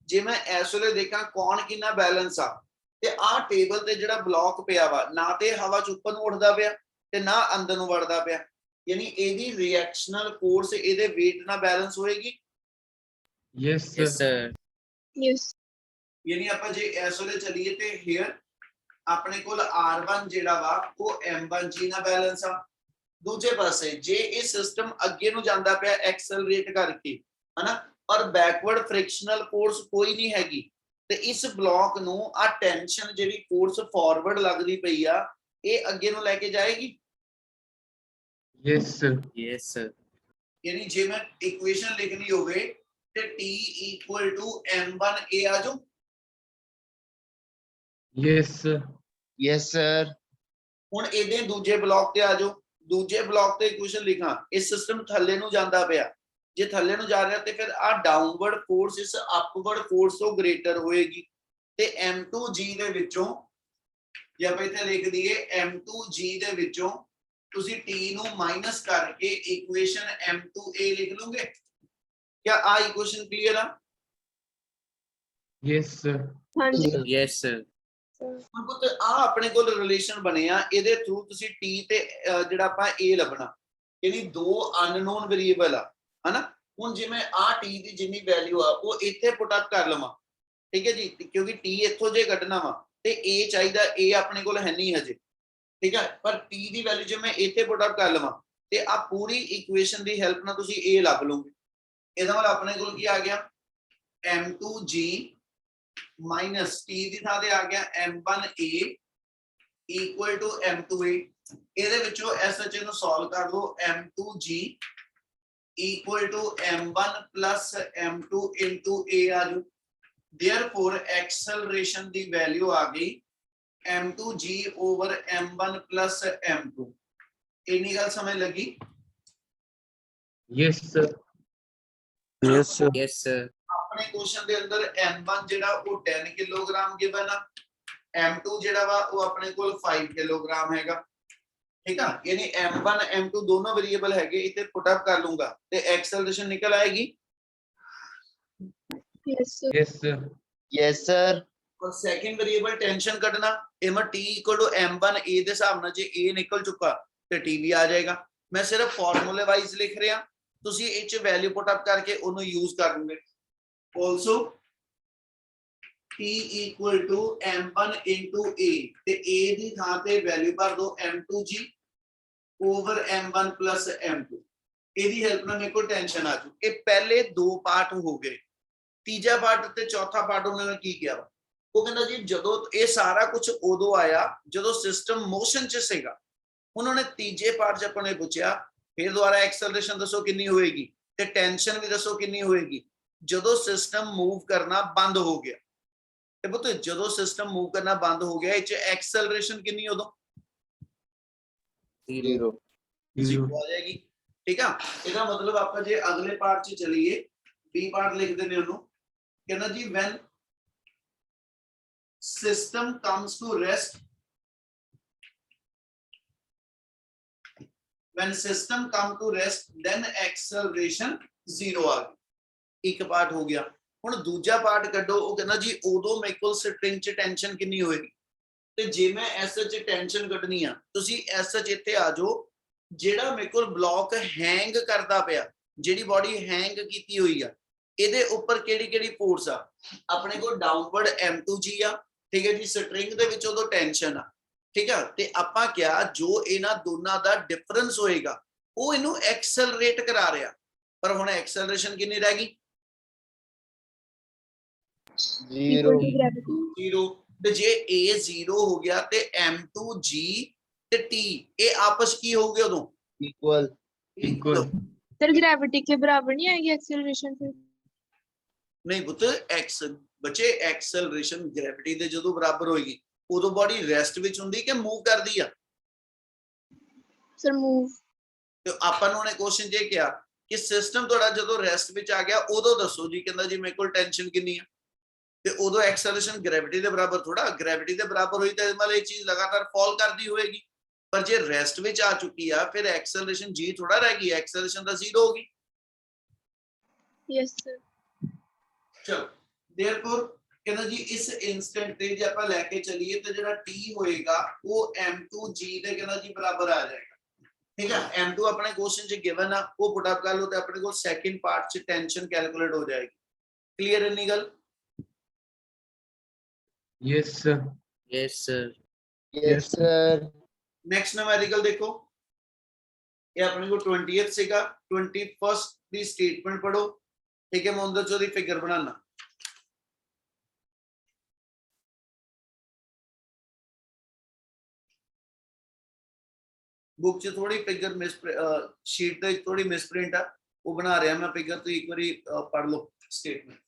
A: ਜੇ ਮੈਂ ਇਸ ਵੇਲੇ ਦੇਖਾਂ ਕੌਣ ਕਿੰਨਾ ਬੈਲੈਂਸ ਆ, ਤੇ ਆਹ ਟੇਬਲ ਤੇ ਜਿਹੜਾ ਬਲੌਕ ਪਿਆ ਵਾ ਨਾ ਤੇ ਹਵਾ ਚ ਉੱਪਰ ਨੂੰ ਉੱਡਦਾ ਪਿਆ ਤੇ ਨਾ ਅੰਦਰ ਨੂੰ ਵੜਦਾ ਪਿਆ, ਯਾਨੀ ਇਹਦੀ ਰਿਐਕਸ਼ਨਲ ਫੋਰਸ ਇਹਦੇ weight ਨਾਲ ਬੈਲੈਂਸ ਹੋਏਗੀ।
D: Yes
B: yes
D: sir.
B: Sir.
C: Yes
A: ਯਾਨੀ ਆਪਾਂ ਜੇ ਇਸ ਵੇਲੇ ਚੱਲੀਏ ਤੇ ਹੇਅਰ ਆਪਣੇ ਕੋਲ R1 ਜਿਹੜਾ ਵਾ ਉਹ M1G ਨਾਲ ਬੈਲੈਂਸ ਆ। ਦੂਜੇ ਪਾਸੇ ਜੇ ਇਹ ਸਿਸਟਮ ਅੱਗੇ ਨੂੰ ਜਾਂਦਾ ਪਿਆ ਐਕਸਲਰੇਟ ਕਰਕੇ, ਹਨਾ, ਔਰ ਬੈਕਵਰਡ ਫ੍ਰਿਕਸ਼ਨਲ ਫੋਰਸ ਕੋਈ ਨਹੀਂ ਹੈਗੀ, ਤੇ ਇਸ ਬਲੌਕ ਨੂੰ ਆ ਟੈਂਸ਼ਨ ਜਿਹੜੀ ਫੋਰਸ ਫਾਰਵਰਡ ਲੱਗਦੀ ਪਈ ਆ ਇਹ ਅੱਗੇ ਨੂੰ ਲੈ ਕੇ ਜਾਏਗੀ।
D: yes sir,
B: yes sir,
A: यानी जे मैं इक्वेशन लिखनी होवे ते t इक्वल टू m1a आ जाओ।
D: yes sir,
F: yes sir,
A: ਹੁਣ ਇਹਦੇ ਦੂਜੇ ਬਲੌਕ ਤੇ ਆ ਜਾਓ। ਦੂਜੇ ਬਲੌਕ ਤੇ ਇਕੁਏਸ਼ਨ ਲਿਖਾਂ, ਇਹ ਸਿਸਟਮ ਥੱਲੇ ਨੂੰ ਜਾਂਦਾ ਪਿਆ, ਜੇ ਥੱਲੇ ਨੂੰ ਜਾ ਰਿਹਾ ਤੇ ਫਿਰ ਆ ਡਾਊਨਵਰਡ ਫੋਰਸ ਇਸ ਅਪਵਰਡ ਫੋਰਸ ਤੋਂ ਗ੍ਰੇਟਰ ਹੋਏਗੀ ਤੇ m2g ਦੇ ਵਿੱਚੋਂ ਜੇ ਆਪਾਂ ਇੱਥੇ ਲਿਖ ਦਈਏ m2g ਦੇ ਵਿੱਚੋਂ ਤੁਸੀਂ t ਨੂੰ ਮਾਈਨਸ ਕਰਕੇ ਇਕੁਏਸ਼ਨ m2a ਲਿਖ ਲਓਗੇ। क्या आ इक्वेशन क्लियर है?
D: yes sir,
C: हाँ जी
B: yes sir,
A: ਹੁਣ ਪੁੱਤ ਆ ਆਪਣੇ ਕੋਲ ਰਿਲੇਸ਼ਨ ਬਣਿਆ, ਇਹਦੇ ਥਰੂ ਤੁਸੀਂ t ਤੇ ਜਿਹੜਾ ਆਪਾਂ a ਲੱਭਣਾ, ਯਾਨੀ ਦੋ ਅਨਨੋਨ ਵੇਰੀਏਬਲ ਆ, ਹਨਾ। ਹੁਣ ਜਿਵੇਂ ਆ t ਦੀ ਜਿੰਨੀ ਵੈਲਿਊ ਆ ਉਹ ਇੱਥੇ ਪੁੱਟ ਅਪ ਕਰ ਲਵਾਂ, ਠੀਕ ਹੈ ਜੀ, ਕਿਉਂਕਿ t ਇੱਥੋਂ ਜੇ ਕੱਢਣਾ ਵਾ ਤੇ a ਚਾਹੀਦਾ, a ਆਪਣੇ ਕੋਲ ਹੈ ਨਹੀਂ ਹਜੇ, ਠੀਕ ਹੈ, ਪਰ t ਦੀ ਵੈਲਿਊ ਜੇ ਮੈਂ ਇੱਥੇ ਪੁੱਟ ਅਪ ਕਰ ਲਵਾਂ ਤੇ ਆ ਪੂਰੀ ਇਕੁਏਸ਼ਨ ਦੀ ਹੈਲਪ ਨਾਲ ਤੁਸੀਂ a ਲੱਭ ਲਓਗੇ। ਇਹਦਾ ਮਤਲਬ ਆਪਣੇ ਕੋਲ ਕੀ ਆ ਗਿਆ, m2g माइनस t ਦੀ ਥਾਂ ਤੇ ਆ ਗਿਆ m1a ਇਕੁਅਲ ਟੂ m2a। ਇਹਦੇ ਵਿੱਚੋਂ SH ਨੂੰ ਸੋਲਵ ਕਰ ਲਓ, m2g equal to m1 plus m2 into a ਆ ਜਾਊ। therefore ਐਕਸਲਰੇਸ਼ਨ ਦੀ ਵੈਲਿਊ ਆ ਗਈ m2g over m1 plus m2। ਇੰਨੀ ਗੱਲ ਸਮਝ ਲੱਗੀ?
D: yes sir,
E: yes sir,
B: yes sir,
A: ਆਪਣੇ ਕੁਐਸਚਨ ਦੇ ਅੰਦਰ m1 ਜਿਹੜਾ ਉਹ 10 ਕਿਲੋਗ੍ਰਾਮ ਗਿਵਨ ਆ, m2 ਜਿਹੜਾ ਵਾ ਉਹ ਆਪਣੇ ਕੋਲ 5 ਕਿਲੋਗ੍ਰਾਮ ਹੈਗਾ, ਠੀਕ ਆ। ਯਾਨੀ m1 m2 ਦੋਨੋਂ ਵੇਰੀਏਬਲ ਹੈਗੇ, ਇੱਥੇ ਪੁੱਟ ਅਪ ਕਰ ਲੂੰਗਾ ਤੇ ਐਕਸਲਰੇਸ਼ਨ ਨਿਕਲ ਆਏਗੀ।
C: yes sir
D: yes sir,
F: yes sir,
A: और सेकंड वेरिएबल टेंशन कटना, m t equal to m1 a ਦੇ ਹਿਸਾਬ ਨਾਲ ਜੇ a ਨਿਕਲ ਚੁੱਕਾ ਤੇ t ਵੀ ਆ ਜਾਏਗਾ। ਮੈਂ ਸਿਰਫ ਫਾਰਮੂਲੇ ਵਾਈਜ਼ ਲਿਖ ਰਿਹਾ, ਤੁਸੀਂ ਇਹ ਚ ਵੈਲਿਊ ਪੁੱਟ ਅਪ ਕਰਕੇ ਉਹਨੂੰ ਯੂਜ਼ ਕਰ ਲਓਗੇ। Also t equal to m1 into a ਤੇ a ਦੀ ਥਾਂ ਤੇ ਵੈਲਿਊ ਭਰ ਦੋ m2g over m1 plus m2। ਇਹਦੀ ਹੈਲਪ ਨਾਲ ਮੇਰੇ ਕੋਲ ਟੈਨਸ਼ਨ ਆ ਜੂ। ਇਹ ਪਹਿਲੇ ਦੋ ਪਾਰਟ ਹੋ ਗਏ, ਤੀਜਾ ਪਾਰਟ ਤੇ ਚੌਥਾ ਪਾਰਟ ਉਹਨਾਂ ਨੇ ਕੀ ਕਿਹਾ, ਉਹ ਕਹਿੰਦਾ ਜੀ ਜਦੋਂ ਇਹ ਸਾਰਾ ਕੁਝ ਉਦੋਂ ਆਇਆ ਜਦੋਂ ਸਿਸਟਮ ਮੋਸ਼ਨ 'ਚ ਸੀਗਾ। ਉਹਨਾਂ ਨੇ ਤੀਜੇ ਪਾਰਟ 'ਚ ਆਪਾਂ ਨੇ ਪੁੱਛਿਆ ਫਿਰ ਦੁਬਾਰਾ ਐਕਸਲਰੇਸ਼ਨ ਦੱਸੋ ਕਿੰਨੀ ਹੋਏਗੀ ਤੇ ਟੈਂਸ਼ਨ ਵੀ ਦੱਸੋ ਕਿੰਨੀ ਹੋਏਗੀ ਜਦੋਂ ਸਿਸਟਮ ਮੂਵ ਕਰਨਾ ਬੰਦ ਹੋ ਗਿਆ। ਤੇ ਪੁੱਤ ਜਦੋਂ ਸਿਸਟਮ ਮੂਵ ਕਰਨਾ ਬੰਦ ਹੋ ਗਿਆ ਇਹ 'ਚ ਐਕਸਲਰੇਸ਼ਨ ਕਿੰਨੀ ਉਦੋਂ
B: zero,
A: ਜ਼ੀਰੋ ਆ ਜਾਏਗੀ, ਠੀਕ ਆ। ਇਹਦਾ ਮਤਲਬ ਆਪਾਂ ਜੇ ਅਗਲੇ ਪਾਰਟ 'ਚ ਚਲੀਏ, ਬੀ ਪਾਰਟ ਲਿਖਦੇ ਨੇ ਉਹਨੂੰ, ਕਹਿੰਦਾ ਜੀ when system comes to rest, when system come to rest then acceleration zero ਆ ਗਈ। ਇੱਕ ਪਾਰਟ ਹੋ ਗਿਆ। ਹੁਣ ਦੂਜਾ ਪਾਰਟ ਕੱਢੋ, ਉਹ ਕਹਿੰਦਾ ਜੀ ਉਦੋਂ ਮੇਰੇ ਕੋਲ ਸਟ੍ਰਿੰਗ 'ਚ ਟੈਂਸ਼ਨ ਕਿੰਨੀ ਹੋਏਗੀ ਤੇ ਜੇ ਮੈਂ SH 'ਚ ਟੈਂਸ਼ਨ ਕੱਢਣੀ ਆ, ਤੁਸੀਂ SH ਇੱਥੇ ਆ ਜਾਓ, ਜਿਹੜਾ ਮੇਰੇ ਕੋਲ ਬਲੌਕ ਹੈਂਗ ਕਰਦਾ ਪਿਆ, ਜਿਹੜੀ ਬਾਡੀ ਹੈਂਗ ਕੀਤੀ ਹੋਈ ਆ, ਇਹਦੇ ਉੱਪਰ ਕਿਹੜੀ ਕਿਹੜੀ ਫੋਰਸ ਆ, ਆਪਣੇ ਕੋਲ ਡਾਊਨਵਰਡ m2g ਆ, ਠੀਕ ਹੈ ਜੀ, ਸਟ੍ਰਿੰਗ ਦੇ ਵਿੱਚ ਉਦੋਂ ਟੈਂਸ਼ਨ ਆ, ਠੀਕ ਆ। ਤੇ ਆਪਾਂ ਕਿਹਾ ਜੋ ਇਹਨਾਂ ਦੋਨਾਂ ਦਾ ਡਿਫਰੈਂਸ ਹੋਏਗਾ ਉਹ ਇਹਨੂੰ ਐਕਸਲਰੇਟ ਕਰਾ ਰਿਹਾ, ਪਰ ਹੁਣ ਐਕਸਲਰੇਸ਼ਨ ਕਿੰਨੀ ਰਹਿ ਗਈ,
F: zero,
C: equal to gravity
A: zero. ਤੇ ਜੇ a ਜ਼ੀਰੋ ਹੋ ਗਿਆ ਤੇ m2g ਤੇ t ਇਹ ਆਪਸ ਕੀ ਹੋਊਗੇ ਉਦੋਂ
F: equal,
D: equal,
C: सर ग्रेविटी के बराबर नहीं आएगी एक्सेलरेशन फिर?
A: ਨਹੀਂ ਪੁੱਤ, ਐਕਸ ਬੱਚੇ ਐਕਸਲਰੇਸ਼ਨ ਗ੍ਰੈਵਿਟੀ ਦੇ ਜਦੋਂ ਬਰਾਬਰ ਹੋਏਗੀ ਉਦੋਂ ਬਾਡੀ ਰੈਸਟ ਵਿੱਚ ਹੁੰਦੀ ਕਿ ਮੂਵ ਕਰਦੀ ਆ।
C: सर मूव
A: ਤੇ ਆਪਾਂ ਨੂੰ ਉਹਨੇ ਕੁਐਸਚਨ ਜੇ ਕਿਹਾ ਕਿ ਸਿਸਟਮ ਤੁਹਾਡਾ ਜਦੋਂ ਰੈਸਟ ਵਿੱਚ ਆ ਗਿਆ ਉਦੋਂ ਦੱਸੋ ਜੀ, ਕਹਿੰਦਾ ਜੀ ਮੇਰੇ ਕੋਲ ਟੈਂਸ਼ਨ ਕਿੰਨੀ ਆ, ਤੇ ਉਦੋਂ ਐਕਸਲਰੇਸ਼ਨ ਗ੍ਰੈਵਿਟੀ ਦੇ ਬਰਾਬਰ ਥੋੜਾ, ਗ੍ਰੈਵਿਟੀ ਦੇ ਬਰਾਬਰ ਹੋਈ ਤਾਂ ਇਸ ਮਤਲਬ ਇਹ ਚੀਜ਼ ਲਗਾਤਾਰ ਫਾਲ ਕਰਦੀ ਹੋਏਗੀ, ਪਰ ਜੇ ਰੈਸਟ ਵਿੱਚ ਆ ਚੁੱਕੀ ਆ ਫਿਰ ਐਕਸਲਰੇਸ਼ਨ ਜੀ ਥੋੜਾ ਰਹਿ ਗਈ, ਐਕਸਲਰੇਸ਼ਨ ਤਾਂ ਜ਼ੀਰੋ ਹੋ ਗਈ।
C: यस सर
A: ਚਲੋ देयरफॉर ਕਹਿੰਦਾ ਜੀ ਇਸ ਇਨਸਟੈਂਟ ਤੇ ਜੇ ਆਪਾਂ ਲੈ ਕੇ ਚੱਲੀਏ ਤਾਂ ਜਿਹੜਾ t ਹੋਏਗਾ ਉਹ m2g ਦੇ ਕਹਿੰਦਾ ਜੀ ਬਰਾਬਰ ਆ ਜਾਏਗਾ, ਠੀਕ ਹੈ। m2 ਆਪਣੇ ਕੁਐਸਚਨ 'ਚ ਗਿਵਨ ਆ, ਉਹ ਪੁੱਟ ਅਪ ਕਰ ਲਓ ਤੇ ਆਪਣੇ ਕੋਲ ਸੈਕਿੰਡ ਪਾਰਟ 'ਚ ਟੈਂਸ਼ਨ ਕੈਲਕੂਲੇਟ ਹੋ ਜਾਏਗੀ। ਕਲੀਅਰ ਇੰਨੀ ਗੱਲ?
D: yes sir,
B: yes sir,
F: yes sir,
A: next numerical ਦੇਖੋ, ਇਹ ਆਪਣੇ ਕੋਲ 20th ਸੀਗਾ, 21st ਦੀ ਸਟੇਟਮੈਂਟ ਪੜੋ, ਠੀਕ ਹੈ। ਮੈਂ ਉਹਦੇ 'ਚ ਉਹਦੀ ਫਿਗਰ ਬਣਾਉਣਾ, बुक च थोड़ी फिगर शीट ते थोड़ी मिसप्रिंट आ, वो बना रहा मैं फिगर, तो एक बारी पढ़ लो स्टेटमेंट।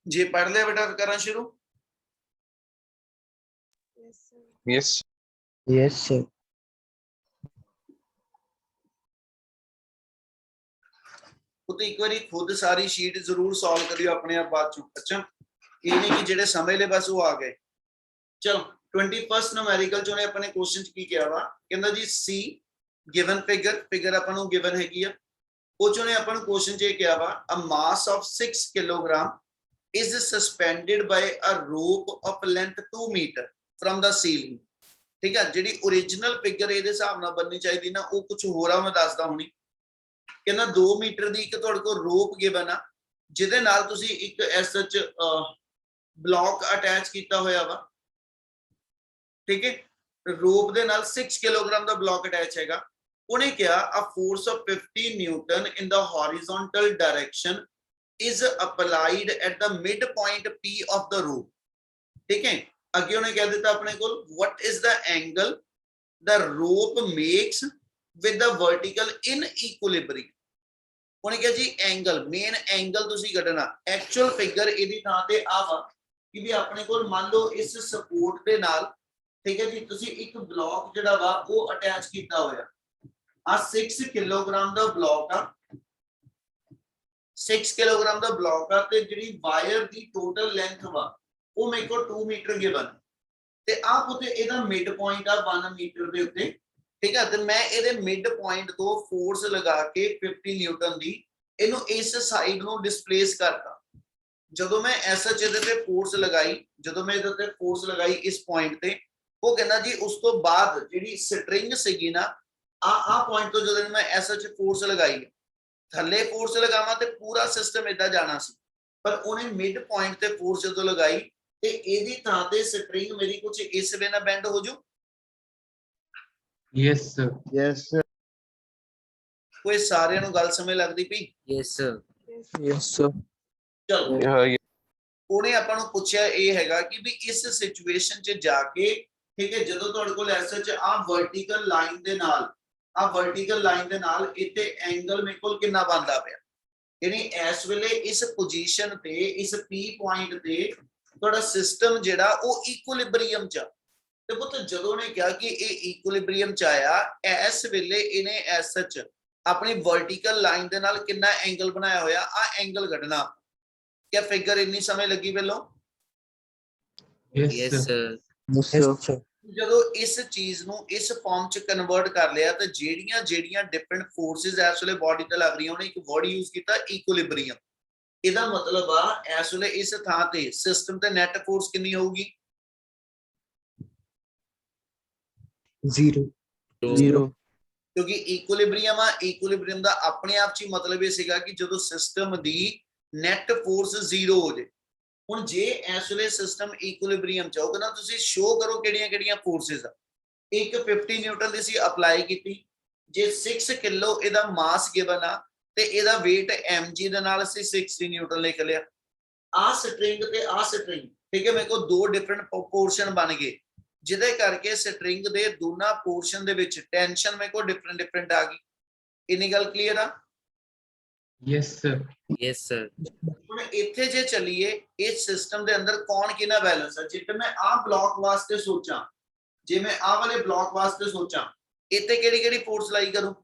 A: जे पढ़ लिया बेटा करा शुरू।
E: Yes.
B: Yes, sir.
A: तो एक बार खुद सारी शीट जरूर सॉल्व करियो अपने आप बाद चो। अच्छा ये नहीं कि जेडे समझ ले बस वो आ गए। चलो 21st न्यूमेरिकल चो ने अपने क्वेश्चन की किया वा, कहंदा जी सी गिवन फिगर अपन नु गिवन हैगी आ, ਉਹ ਚੋਂ ਨੇ ਆਪਾਂ ਨੂੰ ਕੁਐਸਚਨ ਚ ਕਿਹਾ ਵਾ a mass of 6 kilogram is suspended by a rope of length 2 meter from the ceiling। ठीक है, ਜਿਹੜੀ ओरिजिनल ਫਿਗਰ ਇਹਦੇ ਹਿਸਾਬ ਨਾਲ ਬਣਨੀ ਚਾਹੀਦੀ ਨਾ, ਉਹ ਕੁਝ ਹੋਰ ਆ, ਮੈਂ ਦੱਸਦਾ ਹੁਣੀ। ਕਹਿੰਦਾ 2 ਮੀਟਰ ਦੀ ਇੱਕ ਤੁਹਾਡੇ ਕੋਲ ਰੋਪ ਗਿਵਨ ਆ, ਜਿਹਦੇ ਨਾਲ ਤੁਸੀਂ ਇੱਕ ਐਸਐਚ ਬਲੌਕ ਅਟੈਚ ਕੀਤਾ ਹੋਇਆ ਵਾ। ਠੀਕ ਹੈ, ਰੋਪ ਦੇ ਨਾਲ 6 ਕਿਲੋਗ੍ਰਾਮ ਦਾ ਬਲੌਕ ਅਟੈਚ ਹੈਗਾ। ਉਹਨੇ ਕਿਹਾ a force of 50 Newton in the horizontal direction is applied at the midpoint P of the rope। ठीक है, अगे उन्हें कह दिता अपने को what is the angle the rope makes with the vertical in equilibrium। उन्हें कहा जी एंगल, मेन एंगल तुसी कढना। एक्चुअल फिगर इहदी थां ते आवा कि भी अपने को मान लो इस सपोर्ट दे नाल, ठीक है जी, तुसी एक ब्लॉक जिहड़ा वा वो अटैच कीता होया। आ 6 किलोग्राम ਦਾ ਬਲੌਕ ਆ, 6 ਕਿਲੋਗ੍ਰਾਮ ਦਾ ਬਲੌਕ ਆ, ਤੇ ਜਿਹੜੀ ਵਾਇਰ ਦੀ ਟੋਟਲ ਲੈਂਥ ਵਾ ਉਹ ਮੇਰੇ ਕੋਲ 2 ਮੀਟਰ ਗਿਵਨ, ਤੇ ਆ ਪੁੱਤੇ ਇਹਦਾ ਮਿਡ ਪੁਆਇੰਟ ਆ 1 ਮੀਟਰ ਦੇ ਉੱਤੇ। ਠੀਕ ਹੈ, ਤੇ ਮੈਂ ਇਹਦੇ ਮਿਡ ਪੁਆਇੰਟ ਤੋਂ ਫੋਰਸ ਲਗਾ ਕੇ 50 ਨਿਊਟਨ ਦੀ ਇਹਨੂੰ ਇਸ ਸਾਈਡ ਨੂੰ ਡਿਸਪਲੇਸ ਕਰਤਾ। ਜਦੋਂ ਮੈਂ ਐਸਐਚ ਇਹਦੇ ਤੇ ਫੋਰਸ ਲਗਾਈ, ਜਦੋਂ ਮੈਂ ਇਹਦੇ ਤੇ ਫੋਰਸ ਲਗਾਈ ਇਸ ਪੁਆਇੰਟ ਤੇ, ਉਹ ਕਹਿੰਦਾ ਜੀ ਉਸ ਤੋਂ ਬਾਅਦ ਜਿਹੜੀ ਸਟ੍ਰਿੰਗ ਸੀਗੀ ਨਾ, आ पॉइंट तो जो मैं एसएच फोर्स लगाई, थल्ले फोर्स लगावा ते पूरा सिस्टम इदा जाना सी, पर उन्हें मिड पॉइंट ते फोर्स जो लगाई ते एदी थां ते स्ट्रिंग मेरी कुछ इस वे ना बेंड हो जू।
D: Yes, sir.
F: Yes, sir.
A: कोई सारे नु गल समझ लगदी पई?
B: Yes, sir.
E: Yes, sir.
A: चलो
E: Yeah.
A: ਉਹਨੇ ਆਪਾਂ ਨੂੰ ਪੁੱਛਿਆ ਇਹ ਹੈਗਾ ਕਿ ਵੀ ਇਸ ਸਿਚੁਏਸ਼ਨ 'ਚ ਜਾ ਕੇ, ਠੀਕ ਹੈ, ਜਦੋਂ ਤੁਹਾਡੇ ਕੋਲ ਐਸਐਚ ਆ ਵਰਟੀਕਲ ਲਾਈਨ ਦੇ ਨਾਲ, ਆ ਵਰਟੀਕਲ ਲਾਈਨ ਦੇ ਨਾਲ ਇੱਥੇ ਐਂਗਲ ਮੇਰੇ ਕੋਲ ਕਿੰਨਾ ਬਣਦਾ ਪਿਆ, ਯਾਨੀ ਇਸ ਵੇਲੇ ਇਸ ਪੋਜੀਸ਼ਨ ਤੇ, ਇਸ ਪੀ ਪੁਆਇੰਟ ਤੇ ਤੁਹਾਡਾ ਸਿਸਟਮ ਜਿਹੜਾ ਉਹ ਇਕੁਇਲਿਬਰੀਅਮ 'ਚ। ਤੇ ਪੁੱਤ ਜਦੋਂ ਨੇ ਕਿਹਾ ਕਿ ਇਹ ਇਕੁਇਲਿਬਰੀਅਮ 'ਚ ਆਇਆ, ਇਸ ਵੇਲੇ ਇਹਨੇ ਐਸਐਚ ਆਪਣੀ ਵਰਟੀਕਲ ਲਾਈਨ ਦੇ ਨਾਲ ਕਿੰਨਾ ਐਂਗਲ ਬਣਾਇਆ ਹੋਇਆ, ਆ ਐਂਗਲ ਕੱਢਣਾ। क्या फिगर इन्नी समय लगी पहलो?
D: Yes,
B: Yes,
D: sir.
B: sir.
E: Yes,
B: Yes,
E: sir.
B: sir.
A: ਜਦੋਂ ਇਸ ਚੀਜ਼ ਨੂੰ ਇਸ ਫਾਰਮ ਚ ਕਨਵਰਟ ਕਰ ਲਿਆ, ਤਾਂ ਜਿਹੜੀਆਂ ਡਿਫਰੈਂਟ ਫੋਰਸਸ ਇਸ ਵੇਲੇ ਬਾਡੀ ਤੇ ਲੱਗ ਰਹੀਆਂ, ਉਹਨੇ ਇੱਕ ਵਰਡ ਯੂਜ਼ ਕੀਤਾ ਇਕੁਇਲਿਬਰੀਅਮ। ਇਹਦਾ ਮਤਲਬ ਆ ਇਸ ਵੇਲੇ ਇਸ ਥਾਂ ਤੇ ਸਿਸਟਮ ਤੇ ਨੈਟ ਫੋਰਸ ਕਿੰਨੀ ਹੋਊਗੀ?
B: Zero.
E: Zero.
A: ਕਿਉਂਕਿ ਇਕੁਇਲਿਬਰੀਅਮ ਆ, ਇਕੁਇਲਿਬਰੀਅਮ ਦਾ ਆਪਣੇ ਆਪ ਚ ਹੀ ਮਤਲਬ ਇਹ ਸੀਗਾ ਕਿ ਜਦੋਂ ਸਿਸਟਮ ਦੀ ਨੈਟ ਫੋਰਸ ਜ਼ੀਰੋ ਹੋ ਜੇ। ਹੁਣ ਜੇ ਇਸ ਵੇਲੇ ਸਿਸਟਮ ਇਕੁਇਲਿਬਰੀਅਮ ਚ ਹੋਊਗਾ ਨਾ, ਤੁਸੀਂ ਸ਼ੋ ਕਰੋ ਕਿਹੜੀਆਂ ਫੋਰਸਸ ਆ। ਇੱਕ 50 ਨਿਊਟਨ ਦੀ ਸੀ ਅਪਲਾਈ ਕੀਤੀ, ਜੇ 6 ਕਿਲੋ ਇਹਦਾ ਮਾਸ ਗਿਵਨ ਆ ਤੇ ਇਹਦਾ weight mg ਦੇ ਨਾਲ ਅਸੀਂ 60 ਨਿਊਟਨ ਲਿਖ ਲਿਆ। ਆ ਸਟ੍ਰਿੰਗ ਤੇ ਆ ਸਟ੍ਰਿੰਗ, ਠੀਕ ਹੈ, ਮੇਰੇ ਕੋਲ ਦੋ ਡਿਫਰੈਂਟ ਪੋਰਸ਼ਨ ਬਣ ਗਏ, ਜਿਹਦੇ ਕਰਕੇ ਸਟ੍ਰਿੰਗ ਦੇ ਦੋਨਾਂ ਪੋਰਸ਼ਨ ਦੇ ਵਿੱਚ ਟੈਂਸ਼ਨ ਮੇਰੇ ਕੋਲ ਡਿਫਰੈਂਟ ਆ ਗਈ। ਇੰਨੀ ਗੱਲ ਕਲੀਅਰ ਆ?
D: Yes, sir.
B: Yes, sir.
A: ਹੁਣ ਇੱਥੇ ਜੇ ਚੱਲੀਏ ਇਸ ਸਿਸਟਮ ਦੇ ਅੰਦਰ ਕੌਣ ਕਿਹਨਾਂ ਬੈਲੈਂਸ ਹੈ, ਜੇ ਮੈਂ ਆਹ ਬਲੌਕ ਵਾਸਤੇ ਸੋਚਾਂ, ਜੇ ਮੈਂ ਆਹ ਵਾਲੇ ਬਲੌਕ ਵਾਸਤੇ ਸੋਚਾਂ, ਇੱਥੇ ਕਿਹੜੀ ਕਿਹੜੀ ਫੋਰਸ ਲਾਈ ਕਰੂੰ?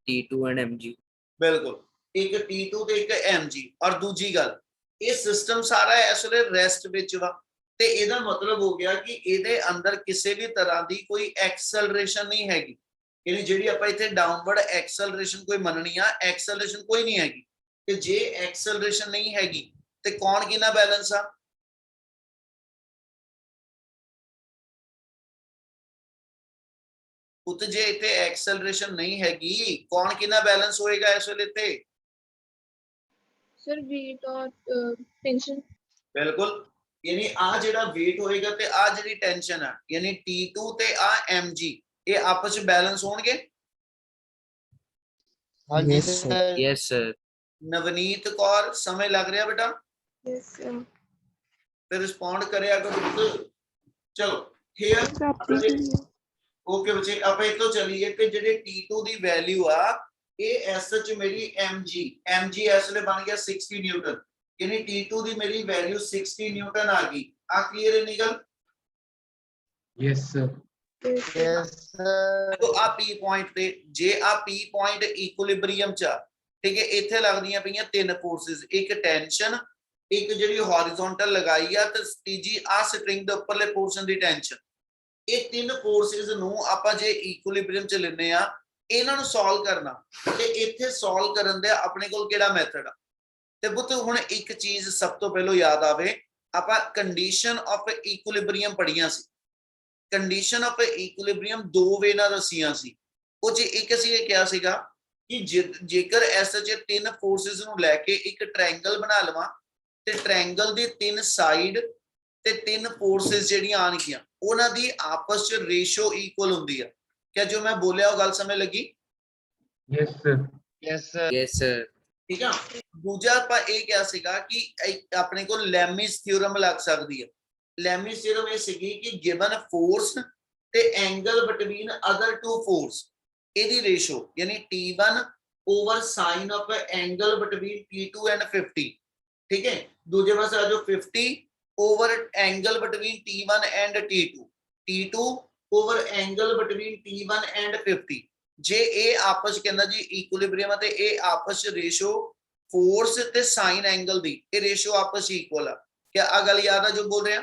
B: T2 and mg.
A: ਬਿਲਕੁਲ, ਇੱਕ T2 ਤੇ ਇੱਕ mg। ਔਰ ਦੂਜੀ ਗੱਲ, ਇਹ ਸਿਸਟਮ ਸਾਰਾ ਇਸ ਵੇਲੇ ਰੈਸਟ ਵਿੱਚ ਵਾ, ਤੇ ਇਹਦਾ ਮਤਲਬ ਹੋ ਗਿਆ ਕਿ ਇਹਦੇ ਅੰਦਰ ਕਿਸੇ ਵੀ ਤਰ੍ਹਾਂ ਦੀ ਕੋਈ ਐਕਸਲਰੇਸ਼ਨ ਨਹੀਂ ਹੈਗੀ, ਯਾਨੀ ਜਿਹੜੀ ਆਪਾਂ ਇੱਥੇ ਡਾਊਨਵਰਡ ਐਕਸਲਰੇਸ਼ਨ ਕੋਈ ਮੰਨਣੀ ਆ, ਐਕਸਲਰੇਸ਼ਨ ਕੋਈ ਨਹੀਂ ਹੈਗੀ। ਤੇ ਜੇ ਐਕਸਲਰੇਸ਼ਨ ਨਹੀਂ ਹੈਗੀ ਤੇ ਕੌਣ ਕਿੰਨਾ ਬੈਲੈਂਸ ਆ? ਉੱਤੇ ਜੇ ਇੱਥੇ ਐਕਸਲਰੇਸ਼ਨ ਨਹੀਂ ਹੈਗੀ, ਕੌਣ ਕਿੰਨਾ ਬੈਲੈਂਸ ਹੋਏਗਾ ਇਸ ਵੇਲੇ ਤੇ?
C: सर वेट और टेंशन।
A: ਬਿਲਕੁਲ, ਯਾਨੀ ਆ ਜਿਹੜਾ weight ਹੋਏਗਾ ਤੇ ਆ ਜਿਹੜੀ ਟੈਂਸ਼ਨ ਆ, ਯਾਨੀ T2 ਤੇ ਆ mg, ਇਹ ਆਪਸ ਵਿੱਚ ਬੈਲੈਂਸ ਹੋਣਗੇ।
F: हाँ जी
E: Yes, sir.
F: Sir.
B: Yes, sir.
A: Navneet Kaur, ਸਮਝ ਲੱਗ ਰਿਹਾ ਬੇਟਾ?
C: Yes sir.
A: ਤੇ ਰਿਸਪੌਂਡ ਕਰਿਆ ਕਰੋ। ਚਲੋ ਹੇਅਰ ਓਕੇ ਬੱਚੇ, ਆਪਾਂ ਇੱਥੋਂ ਚੱਲੀਏ ਕਿ ਜਿਹੜੇ T2 ਦੀ ਵੈਲਿਊ ਆ, ਇਹ ਐਸ ਚ ਮੇਰੀ mg ਇਸ ਵੇਲੇ ਬਣ ਗਿਆ 60 ਨਿਊਟਨ, ਯਾਨੀ T2 ਦੀ ਮੇਰੀ ਵੈਲਿਊ 60 ਨਿਊਟਨ ਆ ਗਈ। ਆ ਕਲੀਅਰ ਹੈ ਨਿਕਲ?
D: Yes, sir.
F: Yes sir।
A: तो आ P पॉइंट ते जे आ P पॉइंट इक्विलिब्रियम च, ठीक है, इथे लगदियां पईयां तीन फोर्सेस, एक टेंशन, एक जिहड़ी हॉरिजॉन्टल लगाई आ, ते तीजी आ स्ट्रिंग दे उपरले पोर्शन दी टेंशन। ਇਹ ਤਿੰਨ ਫੋਰਸਿਸ ਨੂੰ ਆਪਾਂ ਜੇ ਇਕੁਇਲਿਬ੍ਰੀਅਮ ਚ ਲੈਨੇ ਆ, ਇਹਨਾਂ ਨੂੰ ਸੋਲਵ ਕਰਨਾ, ਤੇ ਇੱਥੇ ਸੋਲਵ ਕਰਨ ਦੇ ਆਪਣੇ ਕੋਲ ਕਿਹੜਾ ਮੈਥਡ ਆ? ਤੇ ਪੁੱਤ ਹੁਣ ਇੱਕ ਚੀਜ਼ ਸਭ ਤੋਂ ਪਹਿਲਾਂ ਯਾਦ ਆਵੇ, ਆਪਾਂ ਕੰਡੀਸ਼ਨ ਆਫ ਇਕੁਇਲਿਬ੍ਰੀਅਮ ਪੜ੍ਹੀਆਂ ਸੀ। ਕੰਡੀਸ਼ਨ ਆਫ ਇਕੁਇਲਿਬ੍ਰੀਅਮ ਦੋ ਵੇ ਨਾਲ ਦਸੀਆਂ ਸੀ। ਉਹ ਚ ਇੱਕ ਅਸੀਂ ਇਹ ਕਿਹਾ ਸੀਗਾ ਕਿ ਜੇਕਰ ਐਸ ਚ ਤਿੰਨ ਫੋਰਸਿਸ ਨੂੰ ਲੈ ਕੇ ਇੱਕ ਟ੍ਰਾਇੰਗਲ ਬਣਾ ਲਵਾਂ, ਤੇ ਟ੍ਰਾਇੰਗਲ ਦੀ ਤਿੰਨ ਸਾਈਡ ਤੇ ਤਿੰਨ ਫੋਰਸਿਸ ਜਿਹੜੀਆਂ ਆਣਗੀਆਂ, ਉਹਨਾਂ ਦੀ ਆਪਸ ਚ ਰੇਸ਼ੋ ਇਕੁਅਲ ਹੁੰਦੀ ਆ। ਕਿਆ ਜੋ ਮੈਂ ਬੋਲਿਆ ਉਹ ਗੱਲ ਸਮਝ ਲੱਗੀ?
D: Yes, sir.
F: Yes sir।
B: Yes, sir.
A: ਠੀਕ ਆ। ਦੂਜਾ ਆਪਾਂ ਇਹ ਕਿਹਾ ਸੀਗਾ ਕਿ ਆਪਣੇ ਕੋਲ ਲੈਮਿਸ ਥਿਊਰਮ ਲੱਗ ਸਕਦੀ ਹੈ। ਲੈਮਿਸ ਥਿਊਰਮ ਇਹ ਸੀਗੀ ਕਿ ਗਿਵਨ ਫੋਰਸ ਤੇ angle between other two force, ਇਹਦੀ ਰੇਸ਼ੋ ਯਾਨੀ T1 over sine of angle between T2 and 50, ਠੀਕ ਹੈ। ਦੂਜੇ ਪਾਸੇ ਆ ਜੋ 50 over angle between T1 and T2 over angle between T1 and 50। ਜੇ ਇਹ ਆਪਸ ਕਹਿੰਦਾ ਜੀ ਇਕੁਇਲਿਬ੍ਰੀਅਮ ਹੈ, ਤੇ ਇਹ ਆਪਸ ਰੇਸ਼ੋ ਫੋਰਸ ਤੇ ਸਾਈਨ ਐਂਗਲ ਦੀ ਇਹ ਰੇਸ਼ੋ ਆਪਸ ਇਕੁਅਲ ਆ। ਕਿਆ ਆ ਗੱਲ ਯਾਦ ਆ ਜੋ ਬੋਲ ਰਿਹਾ?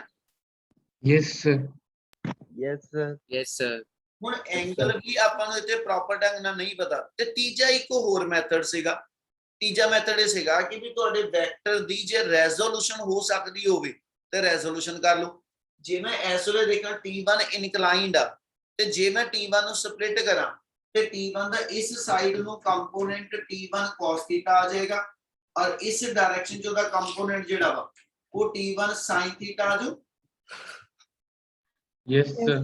D: Yes, sir.
F: Yes sir।
B: Yes, sir.
A: ਹੁਣ ਐਂਗਲ ਵੀ ਆਪਾਂ ਨੂੰ ਇੱਥੇ ਪ੍ਰੋਪਰ ਢੰਗ ਨਾਲ ਨਹੀਂ ਪਤਾ, ਤੇ ਤੀਜਾ ਇੱਕ ਹੋਰ ਮੈਥਡ ਸੀਗਾ। ਤੀਜਾ ਮੈਥਡ ਇਹ ਸੀਗਾ ਕਿ ਵੀ ਤੁਹਾਡੇ ਵੈਕਟਰ ਦੀ ਜੇ ਰੈਜ਼ੋਲੂਸ਼ਨ ਹੋ ਸਕਦੀ ਹੋਵੇ ਤੇ ਰੈਜ਼ੋਲੂਸ਼ਨ ਕਰ ਲਓ। ਜੇ ਮੈਂ ਇਸ ਵੇਲੇ ਦੇਖਾਂ T1 ਇਨਕਲਾਈਨਡ ਆ, ਤੇ ਜੇ ਮੈਂ T1 ਨੂੰ ਸਪਲਿਟ ਕਰਾਂ, ਤੇ T1 ਦਾ ਇਸ ਸਾਈਡ ਨੂੰ ਕੰਪੋਨੈਂਟ T1 cos θ ਆ ਜਾਏਗਾ, ਔਰ ਇਸ ਡਾਇਰੈਕਸ਼ਨ ਚ ਉਹਦਾ ਕੰਪੋਨੈਂਟ ਜਿਹੜਾ ਵਾ ਉਹ T1 sin θ ਆ ਜਾਊ।
D: Yes, sir.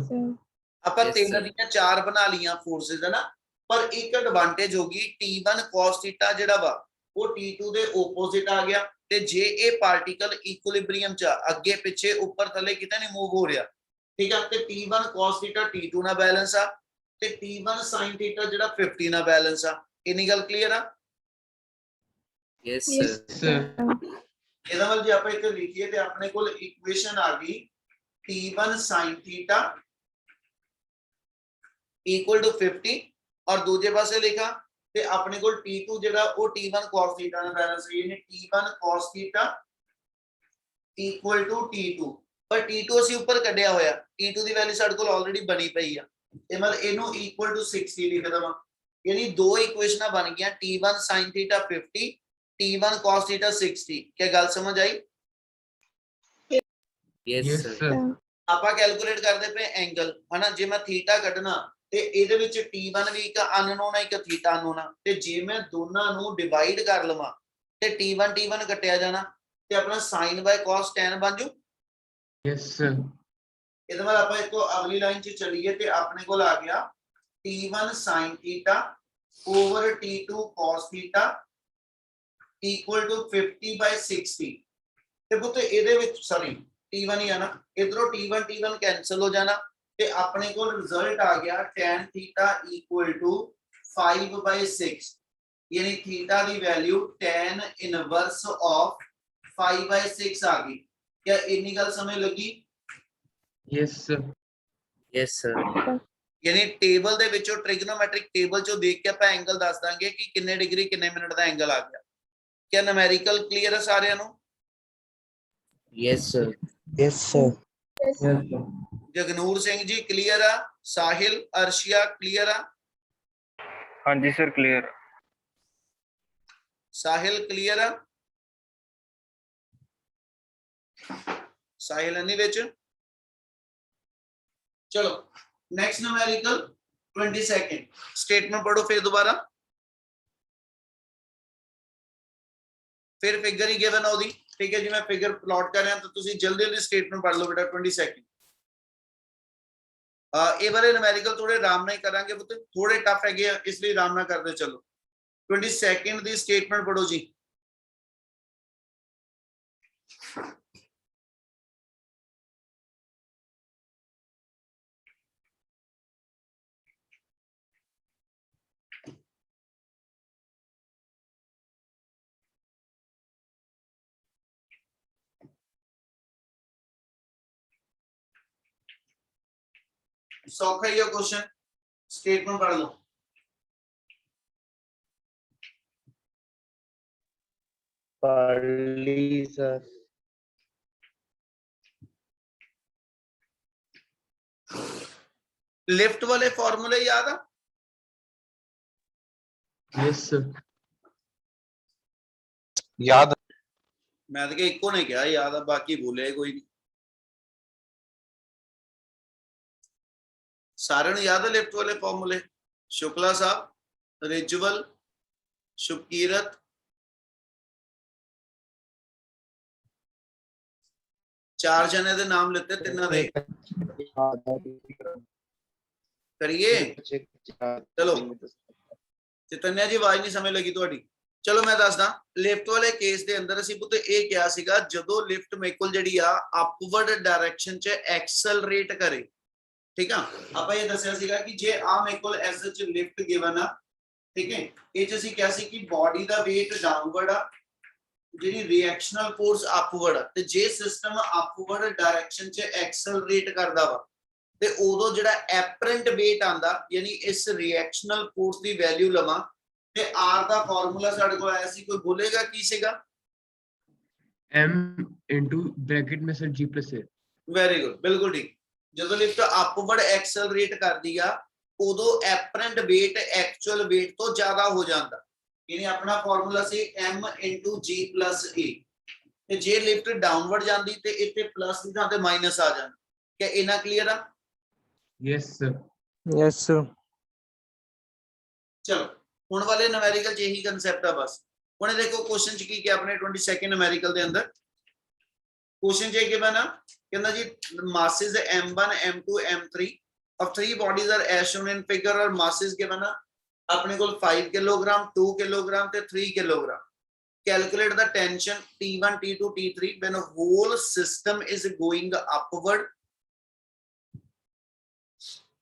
A: ਆਪਾਂ
B: Yes,
A: ਤਿੰਨ
B: sir.
A: ਦੀਆਂ ਚਾਰ ਬਣਾ ਲੀਆਂ ਫੋਰਸਿਸ ਹੈ ਨਾ, ਪਰ ਇੱਕ ਐਡਵਾਂਟੇਜ ਹੋ ਗਈ T1 cos θ ਜਿਹੜਾ ਵਾ ਉਹ T2 ਦੇ ਆਪੋਜ਼ਿਟ ਆ ਗਿਆ, ਤੇ ਜੇ ਇਹ ਪਾਰਟੀਕਲ ਇਕੁਇਲਿਬ੍ਰੀਅਮ ਚ ਅੱਗੇ ਪਿੱਛੇ ਉੱਪਰ ਥੱਲੇ ਕਿਤੇ ਨਹੀਂ ਮੂਵ ਹੋ ਰਿਹਾ, ਠੀਕ ਆ, ਤੇ T1 cos θ T2 ਨਾਲ ਬੈਲੈਂਸ ਆ, ਤੇ T1 sin θ ਜਿਹੜਾ 50 ਨਾਲ ਬੈਲੈਂਸ ਆ। ਇੰਨੀ ਗੱਲ ਕਲੀਅਰ ਆ?
B: Yes, sir.
D: Yes, sir.
A: ਇਹਦਾ ਮਤਲਬ ਜੇ ਆਪਾਂ ਇੱਥੇ ਲਿਖੀਏ ਤੇ ਆਪਣੇ ਕੋਲ ਇਕੁਏਸ਼ਨ ਆ ਗਈ T1 sin θ equal to 50, और दूजे पासे लिखा ਤੇ ਆਪਣੇ ਕੋਲ T2 ਜਿਹੜਾ ਉਹ T1 cos θ ਨਾਲ ਬੈਲੈਂਸ ਹੈ, ਯਾਨੀ T1 cos θ equal to T2, ਪਰ T2 ਅਸੀਂ ਉੱਪਰ ਕੱਢਿਆ ਹੋਇਆ, T2 ਦੀ ਵੈਲਿਊ ਸਾਡੇ ਕੋਲ ਆਲਰੇਡੀ ਬਣੀ ਪਈ ਆ, ਇਹ ਮਤਲਬ ਇਹਨੂੰ equal to 60 ਲਿਖ ਦਵਾਂ, ਯਾਨੀ ਦੋ ਇਕੁਏਸ਼ਨਾਂ ਬਣ ਗਈਆਂ T1 sin θ 50, T1 cos θ 60। ਕੀ ਗੱਲ ਸਮਝ ਆਈ?
B: Yes,
D: Yes,
B: sir.
D: sir.
A: ਆਪਾਂ ਕੈਲਕੂਲੇਟ ਕਰਦੇ ਪਏ ਐਂਗਲ ਹਨਾ, ਜੇ ਮੈਂ ਥੀਟਾ ਕੱਢਣਾ ਤੇ ਇਹਦੇ ਵਿੱਚ T1 ਵੀ ਇੱਕ ਅਨਨੋਨ ਹੈ, ਇੱਕ ਥੀਟਾ ਅਨਨੋਨ ਆ, ਤੇ ਜੇ ਮੈਂ ਦੋਨਾਂ ਨੂੰ ਡਿਵਾਈਡ ਕਰ ਲਵਾਂ ਤੇ T1 ਕੱਟਿਆ ਜਾਣਾ, ਤੇ ਆਪਣਾ sin by cos tan ਬਣ ਜੂ।
D: Yes, sir.
A: ਇਹਦੇ ਨਾਲ ਆਪਾਂ ਇੱਕੋ ਅਗਲੀ ਲਾਈਨ 'ਚ ਚੱਲੀਏ ਤੇ ਆਪਣੇ ਕੋਲ ਆ ਗਿਆ T1 sin θ over T2 cos θ equal to 50 by 60। ਤੇ ਪੁੱਤ ਇਹਦੇ ਵਿੱਚ ਸੌਰੀ T1 ਹੀ ਆ ਨਾ, ਇਧਰੋਂ T1 ਕੈਨਸਲ ਹੋ ਜਾਣਾ, ਤੇ ਆਪਣੇ ਕੋਲ ਰਿਜ਼ਲਟ ਆ ਗਿਆ tan θ equal to 5 by 6। यानी थीटा की वैल्यू tan इनवर्स ऑफ 5/6 आ गई। क्या इन्नी गल समझ लगी?
D: yes sir,
B: यस सर,
A: यानी टेबल दे विचों ट्रिग्नोमेट्रिक टेबल चो देख के ਆਪਾਂ एंगल दस दांगे कि किन्ने डिग्री किन्ने मिनट दा एंगल आ गया। क्या न्यूमेरिकल क्लियर है सारियां नु?
B: Yes sir,
E: Yes, sir.
B: Yes sir,
A: Jagnoor Singh ji clear आ? साहिल अर्शिया क्लियर आ?
F: हाँ जी सर क्लियर।
A: साहिल क्लियर आ? साहिल नहीं विच? चलो नेक्स्ट न्यूमेरिकल 20 सेकंड स्टेटमेंट पढ़ो फिर दोबारा, फिर फिगर ही गिवन होगी। ठीक है जी, मैं फिगर प्लॉट कर रहा तो तुसी जल्दी जल्दी स्टेटमेंट पढ़ लो बेटा 20 सेकंड। ये बारे न्यूमेरिकल थोड़े आराम नहीं करांगे पुत्र, थोड़े टफ है इसलिए आराम ना करते चलो। 20 सेकंड दी स्टेटमेंट पढ़ो जी। सौखा ही है क्वेश्चन, स्टेटमेंट पढ़ लो।
F: पढ़ ली सर।
A: लिफ्ट वाले फॉर्मूले याद आ?
D: yes sir,
E: याद
A: मैं तो इको ने कहा याद आ, बाकी भूले कोई नहीं। सारे ਨੂੰ याद है लिफ्ट वाले फॉर्मूले? शुक्ला साहब, रिजवल, शुभकीरत, चार जने दे नाम लेते तिन्ना दे करिए। चलो चैतन्या जी आवाज नहीं समझ लगी ਤੁਹਾਡੀ। चलो मैं दसदा लिफ्ट वाले केस ਦੇ ਅੰਦਰ ਅਸੀਂ ਪੁੱਤ ਇਹ ਕਿਹਾ ਸੀਗਾ ਜਦੋਂ ਲਿਫਟ ਮੇਰੇ ਕੋਲ ਜਿਹੜੀ ਆ ਅਪਵਰਡ ਡਾਇਰੈਕਸ਼ਨ 'ਚ ਐਕਸਲਰੇਟ ਕਰੇ। ठीक है, ਆਪਾਂ ਇਹ ਦੱਸਿਆ ਸੀਗਾ ਕਿ ਜੇ ਆ ਮੇਰੇ ਕੋਲ ਐਸ ਚ ਲਿਫਟ ਗਿਵਨ ਆ, ਠੀਕ ਹੈ, ਇਹ ਚ ਅਸੀਂ ਕਿਹਾ ਸੀ ਕਿ ਬਾਡੀ ਦਾ weight ਡਾਊਨਵਰਡ ਆ, ਜਿਹੜੀ ਰਿਐਕਸ਼ਨਲ ਫੋਰਸ ਅਪਵਰਡ ਆ, ਤੇ ਜੇ ਸਿਸਟਮ ਅਪਵਰਡ ਡਾਇਰੈਕਸ਼ਨ ਚ ਐਕਸਲਰੇਟ ਕਰਦਾ ਵਾ ਤੇ ਉਦੋਂ ਜਿਹੜਾ ਐਪਰੈਂਟ weight ਆਂਦਾ, ਯਾਨੀ ਇਸ ਰਿਐਕਸ਼ਨਲ ਫੋਰਸ ਦੀ ਵੈਲਿਊ ਲਵਾਂ ਤੇ r ਦਾ ਫਾਰਮੂਲਾ ਸਾਡੇ ਕੋਲ ਆਇਆ ਸੀ, ਕੋਈ ਬੋਲੇਗਾ ਕੀ ਸੀਗਾ?
D: m into bracket में sir g plus a।
A: Very good, ਬਿਲਕੁਲ ਠੀਕ। ਜਦੋਂ ਲਿਫਟ ਅਪਵਰਡ ਐਕਸਲਰੇਟ ਕਰਦੀ ਆ ਉਦੋਂ ਐਪਰੈਂਟ weight ਐਕਚੁਅਲ weight ਤੋਂ ਜ਼ਿਆਦਾ ਹੋ ਜਾਂਦਾ, ਯਾਨੀ ਆਪਣਾ formula C m g plus a। ਤੇ ਜੇ ਲਿਫਟ ਡਾਊਨਵਰਡ ਜਾਂਦੀ ਤੇ ਇੱਥੇ ਪਲੱਸ ਦੀ ਥਾਂ ਤੇ ਮਾਈਨਸ ਆ ਜਾਂਦਾ। ਕਿ ਇਹਨਾਂ ਕਲੀਅਰ ਆ?
D: yes sir,
E: Yes, sir.
A: ਚਲੋ ਹੁਣ ਵਾਲੇ ਨਿਊਮੈਰੀਕਲ ਚ ਇਹੀ ਕਨਸੈਪਟ ਆ ਬਸ। ਹੁਣ ਇਹ ਦੇਖੋ ਕੁਐਸਚਨ ਚ ਕੀ ਕਿਹਾ ਆਪਣੇ 22 ਨਿਊਮੈਰੀਕਲ ਦੇ ਅੰਦਰ। क्वेश्चन जे गिवन कहना जी masses m1 m2 m3 of three bodies are as shown in figure और masses given अपने को 5 किलोग्राम 2 किलोग्राम ते 3 kilogram. calculate the tension T1 T2 T3 when a whole system is going upward।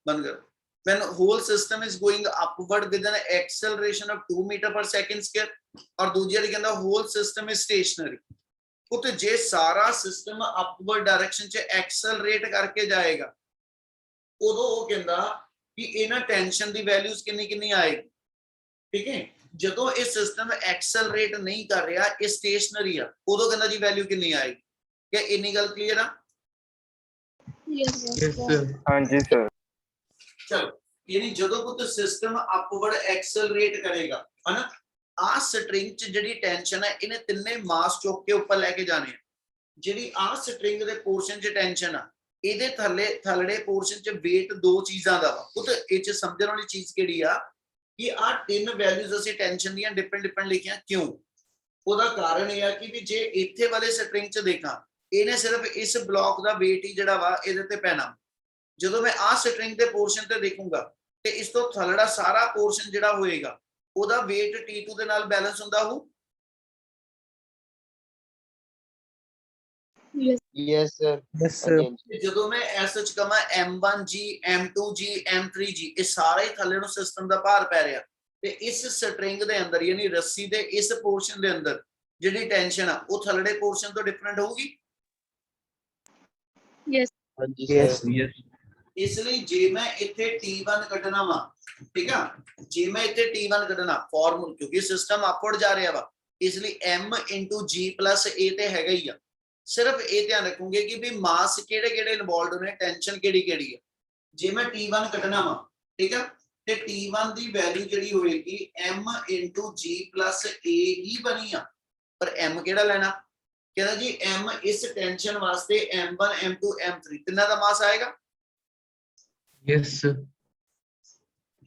A: बन गया। when whole system is going upward with an acceleration of 2 meter per second square और दूसरी वाली कहना whole system is stationary। तो जे सारा system upward direction च accelerate करके जाएगा उदों वो कहंदा कि इना टेंशन दी वैल्यूज कितनी कितनी आएगी। ठीक है, जदों ये सिस्टम एक्सेलरेट नहीं कर रहा, ये स्टेशनरी है, उदों कहंदा जी वैल्यू कितनी आएगी। क्या इन्नी गल क्लियर आ?
D: yes sir,
F: हाँ जी सर।
A: चलो यानी जदों पुत सिस्टम अपवर्ड एक्सेलरेट करेगा है ना, आ स्ट्रिंग च जिहड़ी टेंशन है इन्हें तिन्ने मास चुक के ऊपर लेके जाने। जिहड़ी आ स्ट्रिंग दे पोर्शन च टेंशन आ, इहदे थल्ले थल्लड़े पोर्शन च वेट दो चीज़ां दा वा। पुत इह च समझण वाली चीज़ किहड़ी आ कि आ तीन वैल्यूज ਅਸੀਂ टेंशन ਦੀਆਂ डिपेंड लिखियां क्यों? ਉਹਦਾ ਕਾਰਨ ਇਹ ਆ ਕਿ ਵੀ ਜੇ ਇੱਥੇ ਵਾਲੇ ਸਟ੍ਰਿੰਗ ਚ ਦੇਖਾਂ ਇਹਨੇ ਸਿਰਫ ਇਸ ਬਲੌਕ ਦਾ weight ਹੀ ਜਿਹੜਾ ਵਾ ਇਹਦੇ ਤੇ ਪੈਣਾ। ਜਦੋਂ ਮੈਂ ਆ ਸਟ੍ਰਿੰਗ ਦੇ ਪੋਰਸ਼ਨ ਤੇ ਦੇਖੂੰਗਾ ਤੇ ਇਸ ਤੋਂ ਥੱਲੜਾ ਸਾਰਾ ਪੋਰਸ਼ਨ ਜਿਹੜਾ ਹੋਏਗਾ ਉਹਦਾ weight T2 ਦੇ ਨਾਲ ਬੈਲੈਂਸ ਹੁੰਦਾ ਹੋ।
F: Yes sir।
E: Yes, sir.
A: ਜਦੋਂ ਮੈਂ ਐਸ ਚ ਕਮਾ m1g m2g m3g ਇਹ ਸਾਰਾ ਹੀ ਥੱਲੇ ਨੂੰ ਸਿਸਟਮ ਦਾ ਭਾਰ ਪੈ ਰਿਹਾ ਤੇ ਇਸ ਸਟ੍ਰਿੰਗ ਦੇ ਅੰਦਰ ਯਾਨੀ ਰੱਸੀ ਦੇ ਇਸ ਪੋਰਸ਼ਨ ਦੇ ਅੰਦਰ ਜਿਹੜੀ ਟੈਂਸ਼ਨ ਆ ਉਹ ਥੱਲੜੇ ਪੋਰਸ਼ਨ ਤੋਂ ਡਿਫਰੈਂਟ ਹੋਊਗੀ।
F: ਹਾਂਜੀ
E: Yes.
F: Sir
D: Yes.
A: ਇਸ ਲਈ ਜੇ ਮੈਂ ਇੱਥੇ T1 ਕੱਢਣਾ ਵਾ, ਠੀਕ ਆ, ਜੇ ਮੈਂ ਇੱਥੇ T1 ਕੱਢਣਾ ਫਾਰਮੂਲਾ, ਕਿਉਂਕਿ ਸਿਸਟਮ ਅਪਵਰਡ ਜਾ ਰਿਹਾ ਵਾ, ਇਸ ਲਈ m × g + a ਤੇ ਹੈਗਾ ਹੀ ਆ। ਸਿਰਫ ਇਹ ਧਿਆਨ ਰੱਖੂਗੇ ਕਿ ਵੀ ਮਾਸ ਕਿਹੜੇ ਕਿਹੜੇ ਇਨਵੋਲਡ ਨੇ, ਟੈਂਸ਼ਨ ਕਿਹੜੀ ਕਿਹੜੀ ਆ। ਜੇ ਮੈਂ T1 ਕੱਢਣਾ ਵਾ, ਠੀਕ ਆ, ਤੇ T1 ਦੀ ਵੈਲਿਊ ਜਿਹੜੀ ਹੋਏਗੀ m × g + a ਹੀ ਬਣੀ ਆ, ਪਰ m ਕਿਹੜਾ ਲੈਣਾ, ਕਹਿੰਦਾ ਜੀ m ਇਸ ਟੈਂਸ਼ਨ ਵਾਸਤੇ m1 m2 m3 ਤਿੰਨਾਂ ਦਾ ਮਾਸ ਆਏਗਾ।
D: Yes, sir.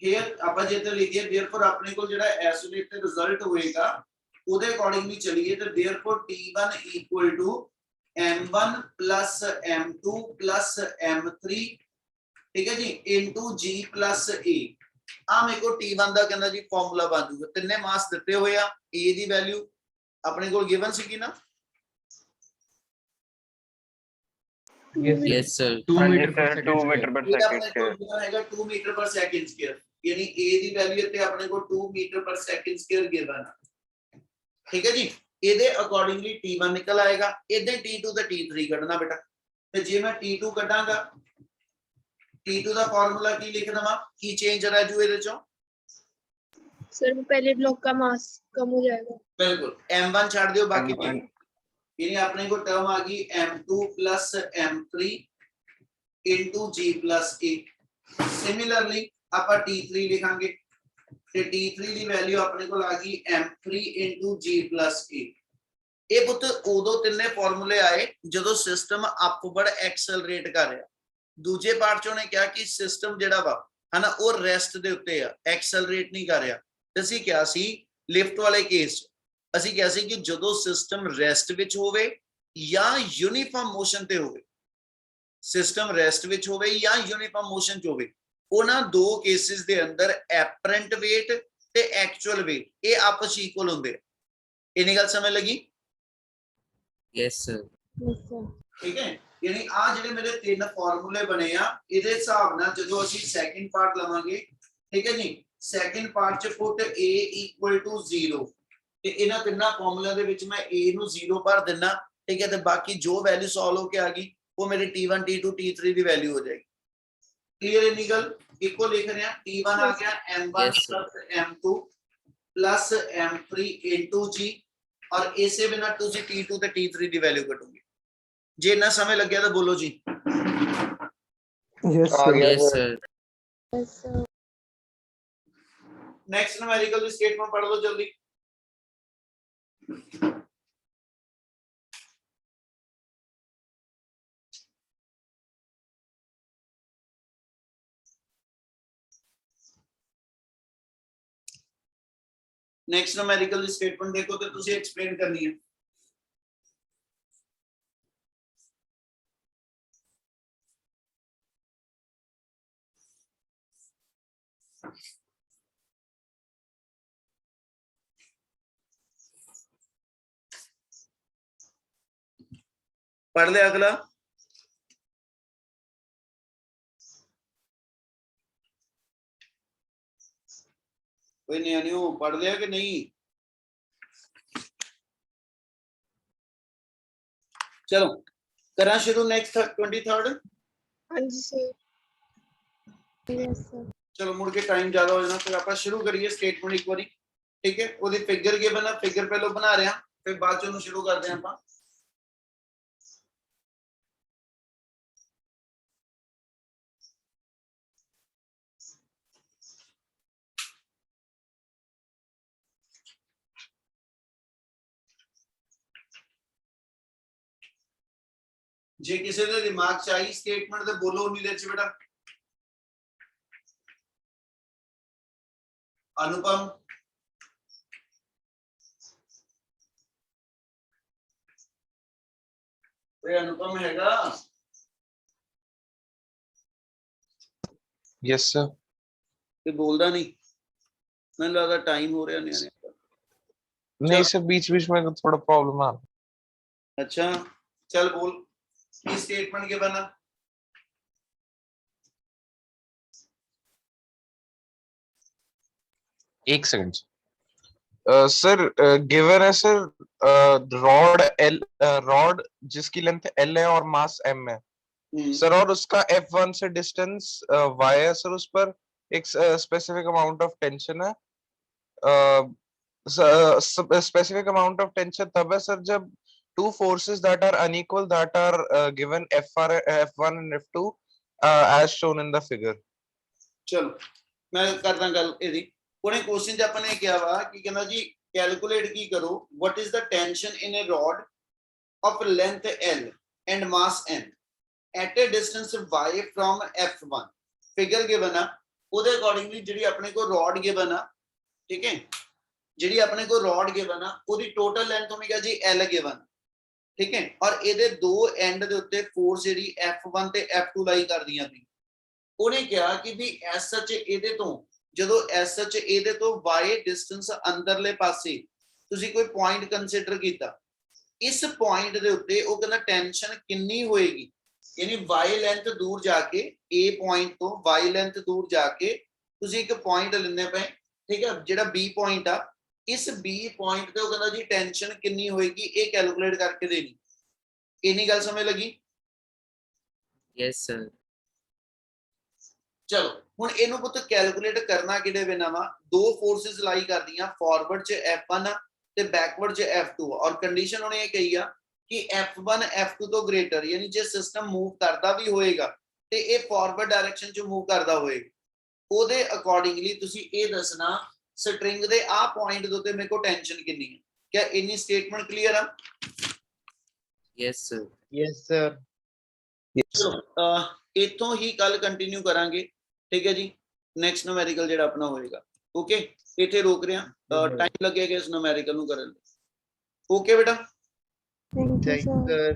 A: ਹੇਅਰ ਆਪਾਂ ਜੇ ਤੇ ਲਿਖੀਏ therefore ਆਪਣੇ ਕੋਲ ਜਿਹੜਾ ਐਸੋਲੇਟਡ ਰਿਜ਼ਲਟ ਹੋਏਗਾ ਉਹਦੇ ਅਕੋਰਡਿੰਗਲੀ ਚਲੀਏ ਤੇ therefore T1 = m1 + m2 + m3, ਠੀਕ ਹੈ ਜੀ, into g + a। ਆ ਮੇਰੇ ਕੋਲ T1 ਦਾ ਕਹਿੰਦਾ ਜੀ ਫਾਰਮੂਲਾ ਬਣ ਜੂਗਾ। ਤਿੰਨੇ ਮਾਸ ਦਿੱਤੇ ਹੋਏ ਆ, a ਦੀ ਵੈਲਿਊ ਆਪਣੇ ਕੋਲ ਗਿਵਨ ਸੀਗੀ ਨਾ।
D: Yes,
B: Yes, sir.
D: 2
F: ਹਾਂਜੀ
D: meter per
F: ਸਰ
D: second
F: 2
D: square.
F: ਮੀਟਰ ਪਰ
A: ਇਹ ਆਪਣੇ
F: ਸੈਕਿੰਡ
A: ਕੋਲ ਗਿਵਨ ਹੈਗਾ 2 ਮੀਟਰ ਪਰ ਸੈਕਿੰਡ ਸਕੁਅਰ, ਯਾਨੀ a ਦੀ ਵੈਲਿਊ ਇੱਥੇ ਆਪਣੇ ਕੋਲ 2 ਮੀਟਰ ਪਰ ਸੈਕਿੰਡ ਸਕੁਅਰ ਗਿਵਨ ਆ, ਠੀਕ ਹੈ ਜੀ। ਇਹਦੇ ਅਕੋਰਡਿੰਗਲੀ T1 ਨਿਕਲ ਆਏਗਾ। ਇਹਦੇ T2 ਤੇ T3 ਕੱਢਣਾ ਬੇਟਾ, ਤੇ ਜੇ ਮੈਂ T2 ਕੱਢਾਂਗਾ, T2 ਦਾ ਫਾਰਮੂਲਾ ਕੀ ਲਿਖ ਦਵਾਂ, ਕੀ ਚੇਂਜ ਰਹਿ ਜੂ ਇਹਦੇ ਚੋਂ।
G: सर पहले ब्लॉक का मास कम हो जाएगा।
A: ਬਿਲकुल m1 ਛੱਡ ਦਿਓ, ਬਾਕੀ यानी अपने को टर्म आ गई m2 + m3 into g + a। Similarly आप t3 लिखांगे ਤੇ t3 ਦੀ ਵੈਲਿਊ ਆਪਣੇ ਕੋਲ ਆ ਗਈ m3 into g + a। ਇਹ ਪੁੱਤ ਉਦੋਂ ਤਿੰਨੇ ਫਾਰਮੂਲੇ ਆਏ ਜਦੋਂ ਸਿਸਟਮ ਅਪਵਰਡ ਐਕਸਲਰੇਟ ਕਰ ਰਿਹਾ। ਦੂਜੇ ਪਾਰਟ ਚ ਉਹਨੇ ਕਿਹਾ ਕਿ ਸਿਸਟਮ ਜਿਹੜਾ ਵਾ ਹਨਾ ਉਹ ਰੈਸਟ ਦੇ ਉੱਤੇ ਆ, ਐਕਸਲਰੇਟ ਨਹੀਂ ਕਰ ਰਿਹਾ। ਤੇ ਅਸੀਂ ਕਿਹਾ ਸੀ ਲਿਫਟ ਵਾਲੇ ਕੇਸ ਅਸੀਂ ਕਿਹਾ ਸੀ ਕਿ ਜਦੋਂ ਸਿਸਟਮ ਰੈਸਟ ਵਿੱਚ ਹੋਵੇ ਜਾਂ ਯੂਨੀਫਾਰਮ ਮੋਸ਼ਨ ਤੇ ਹੋਵੇ, ਸਿਸਟਮ ਰੈਸਟ ਵਿੱਚ ਹੋਵੇ ਜਾਂ ਯੂਨੀਫਾਰਮ ਮੋਸ਼ਨ ਚ ਹੋਵੇ, ਉਹਨਾਂ ਦੋ ਕੇਸਿਸ ਦੇ ਅੰਦਰ ਐਪਰੈਂਟ weight ਤੇ ਐਕਚੁਅਲ weight ਇਹ ਆਪਸ ਵਿੱਚ ਇਕੁਅਲ ਹੁੰਦੇ ਆ। ਇਹਨੀ ਗੱਲ ਸਮਝ ਲੱਗੀ?
B: Yes, sir.
G: Yes, sir.
A: ਠੀਕ ਹੈ, ਯਾਨੀ ਆ ਜਿਹੜੇ ਮੇਰੇ ਤਿੰਨ ਫਾਰਮੂਲੇ ਬਣੇ ਆ, ਇਹਦੇ ਹਿਸਾਬ ਨਾਲ ਜਦੋਂ ਅਸੀਂ ਸੈਕਿੰਡ ਪਾਰਟ ਲਵਾਂਗੇ, ਠੀਕ ਹੈ ਜੀ, ਸੈਕਿੰਡ ਪਾਰਟ ਚ ਪੁੱਟ a = 0 ਤੇ ਇਹਨਾਂ ਤਿੰਨਾਂ ਫਾਰਮੂਲਿਆਂ ਦੇ ਵਿੱਚ ਮੈਂ a ਨੂੰ 0 ਭਰ ਦਿੰਨਾ, ਠੀਕ ਹੈ, ਤੇ ਬਾਕੀ ਜੋ ਵੈਲਿਊ ਸੋਲਵ ਹੋ ਕੇ ਆ ਗਈ ਉਹ ਮੇਰੇ T1 T2 T3 ਦੀ ਵੈਲਿਊ ਹੋ ਜਾਏਗੀ। ਕਲੀਅਰ ਇਨੀ ਗੱਲ? ਇੱਕੋ ਲਿਖ ਰਹੇ ਆ, T1 ਆ ਗਿਆ m1
B: Yes, sir.
A: + m2 + m3 into g, और ਇਸੇ ਬਿਨਾ ਤੁਸੀਂ T2 ਤੇ T3 ਦੀ ਵੈਲਿਊ ਕੱਢੋਗੇ। ਜੇ ਇੰਨਾ ਸਮਝ ਲੱਗਿਆ ਤਾਂ ਬੋਲੋ ਜੀ।
E: Yes,
F: आ
E: sir.
F: गया
B: Yes,
F: sir
B: sir.
G: Yes, sir.
A: Next numerical ਦੀ स्टेटमेंट पढ़ लो जल्दी। नेक्स्ट न्यूमेरिकल ਦੀ स्टेटमेंट देखो तो ਤੁਸੀਂ एक्सप्लेन करनी है। पढ़ ले अगला। कोई नहीं पढ़ लिया कि नहीं? चलो करा शुरू। Next 23rd।
G: हाँ जी सर। Yes, sir.
A: चलो मुड़ के टाइम ज्यादा हो जाना, फिर आप शुरू करिए स्टेटमेंट एक बारी, ठीक है। ਉਹਦੀ ਫਿਗਰ ਕੀ ਬਣਾ, ਫਿਗਰ ਪਹਿਲਾਂ ਬਣਾ ਰਿਆ, ਫਿਰ ਬਾਅਦ ਚ ਉਹਨੂੰ ਸ਼ੁਰੂ ਕਰਦੇ ਆਪਾਂ। ਜੇ ਕਿਸੇ ਦੇ ਦਿਮਾਗ ਚ ਆਈ ਸਟੇਟਮੈਂਟ ਤੇ ਬੋਲੋ ਉਨੀ ਦੇਰ ਚ ਬੇਟਾ। अनुपम, अनुपम हैगा?
E: Yes, sir.
A: ते बोलदा नहीं, मैं लगता टाइम हो रहा नहीं।
E: नहीं सर, बीच बीच में थोड़ा प्रॉब्लम आ रहा।
A: अच्छा चल बोल, की स्टेटमेंट के बना?
E: एक सेकंड सर, गिवन है सर रॉड जिसकी लेंथ L है और मास M है सर, और उसका F1 से डिस्टेंस Y है सर, उस पर एक स्पेसिफिक अमाउंट ऑफ टेंशन है। स्पेसिफिक अमाउंट ऑफ टेंशन तब है सर जब two forces that are unequal that are given F1 and F2 as shown in the figure।
A: ਚਲੋ ਮੈਂ ਕਰਦਾ ਗੱਲ ਇਹਦੀ। ਉਹਨੇ ਕੁਐਸਚਨ 'ਚ ਆਪਾਂ ਨੇ ਕਿਹਾ ਵਾ ਕਿ ਕਹਿੰਦਾ ਜੀ ਕੈਲਕੂਲੇਟ ਕੀ ਕਰੋ, what is the tension in a rod of length L and mass M at a distance y from F1। Figure given ਆ, ਉਹਦੇ ਅਕੋਰਡਿੰਗਲੀ ਜਿਹੜੀ ਆਪਣੇ ਕੋਲ ਰੋਡ ਗਿਵਨ ਆ, ਠੀਕ ਹੈ, ਜਿਹੜੀ ਆਪਣੇ ਕੋਲ ਰੋਡ ਗਿਵਨ ਆ ਉਹਦੀ ਟੋਟਲ ਲੈਂਥ ਹੋਵੇਗਾ ਜੀ L ਗਿਵਨ, ਠੀਕ ਹੈ, ਔਰ ਇਹਦੇ ਦੋ ਐਂਡ ਦੇ ਉੱਤੇ ਫੋਰਸ ਜਿਹੜੀ F1 ਤੇ F2 ਲਾਈ ਕਰਦੀਆਂ ਸੀ। ਉਹਨੇ ਕਿਹਾ ਕਿ ਵੀ ਐਸ ਸੱਚ ਇਹਦੇ ਤੋਂ ਜਦੋਂ ਐਸ ਸੱਚ ਇਹਦੇ ਤੋਂ y ਡਿਸਟੈਂਸ ਅੰਦਰਲੇ ਪਾਸੇ ਤੁਸੀਂ ਕੋਈ ਪੁਆਇੰਟ ਕੰਸੀਡਰ ਕੀਤਾ, ਇਸ ਪੁਆਇੰਟ ਦੇ ਉੱਤੇ ਉਹ ਕਹਿੰਦਾ ਟੈਂਸ਼ਨ ਕਿੰਨੀ ਹੋਏਗੀ, ਯਾਨੀ y ਲੈਂਥ ਦੂਰ ਜਾ ਕੇ A ਪੁਆਇੰਟ ਤੋਂ y ਲੈਂਥ ਦੂਰ ਜਾ ਕੇ ਤੁਸੀਂ ਇੱਕ ਪੁਆਇੰਟ ਲੈਣੇ ਪਏ, ਠੀਕ ਹੈ, ਜਿਹੜਾ B ਪੁਆਇੰਟ ਆ, ਇਸ B ਪੁਆਇੰਟ ਤੇ ਉਹ ਕਹਿੰਦਾ ਜੀ ਟੈਂਸ਼ਨ ਕਿੰਨੀ ਹੋਏਗੀ ਇਹ ਕੈਲਕੂਲੇਟ ਕਰਕੇ ਦੇਣੀ। ਇੰਨੀ ਗੱਲ ਸਮਝ ਲੱਗੀ?
B: Yes sir.
A: ਚਲੋ ਹੁਣ ਇਹਨੂੰ ਪੁੱਤ ਕੈਲਕੂਲੇਟ ਕਰਨਾ ਕਿਹੜੇ ਬਿਨਾਂ ਵਾ, ਦੋ ਫੋਰਸਿਸ ਲਾਈ ਕਰਦੀਆਂ, ਫਾਰਵਰਡ ਚ F1 ਤੇ ਬੈਕਵਰਡ ਚ F2, ਔਰ ਕੰਡੀਸ਼ਨ ਉਹਨੇ ਇਹ ਕਹੀ ਆ ਕਿ F1 F2 ਤੋਂ ਗ੍ਰੇਟਰ, ਯਾਨੀ ਜੇ ਸਿਸਟਮ ਮੂਵ ਕਰਦਾ ਵੀ ਹੋਏਗਾ ਤੇ ਇਹ ਫਾਰਵਰਡ ਡਾਇਰੈਕਸ਼ਨ ਚ ਮੂਵ ਕਰਦਾ ਹੋਏਗਾ, ਉਹਦੇ ਅਕੋਰਡਿੰਗਲੀ ਤੁਸੀਂ ਇਹ ਦੱਸਣਾ ਸਟ੍ਰਿੰਗ ਦੇ ਆ ਪੁਆਇੰਟ ਦੇ ਉੱਤੇ ਮੇਰੇ ਕੋਲ ਟੈਂਸ਼ਨ ਕਿੰਨੀ ਹੈ। ਕਿਆ ਇੰਨੀ ਸਟੇਟਮੈਂਟ ਕਲੀਅਰ ਆ?
B: Yes sir.
F: Yes, sir.
A: ਚਲੋ ਇੱਥੋਂ ਹੀ ਕੱਲ ਕੰਟੀਨਿਊ ਕਰਾਂਗੇ, ਠੀਕ ਹੈ ਜੀ। ਨੈਕਸਟ ਨੂਮੈਰੀਕਲ ਜਿਹੜਾ ਆਪਣਾ ਹੋਏਗਾ, ਓਕੇ, ਇੱਥੇ ਰੋਕ ਰਿਹਾ, ਟਾਈਮ ਲੱਗੇਗਾ ਇਸ ਨੂਮੈਰੀਕਲ ਨੂੰ ਕਰਨ ਲਈ। ਓਕੇ ਬੇਟਾ,
G: Thank you,
F: Thank you,
G: sir.
F: sir.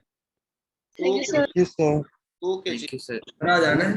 G: Thank you, sir.
F: Yes, sir.
A: Okay ਜੀ।
B: Thank you sir. आ जाना है।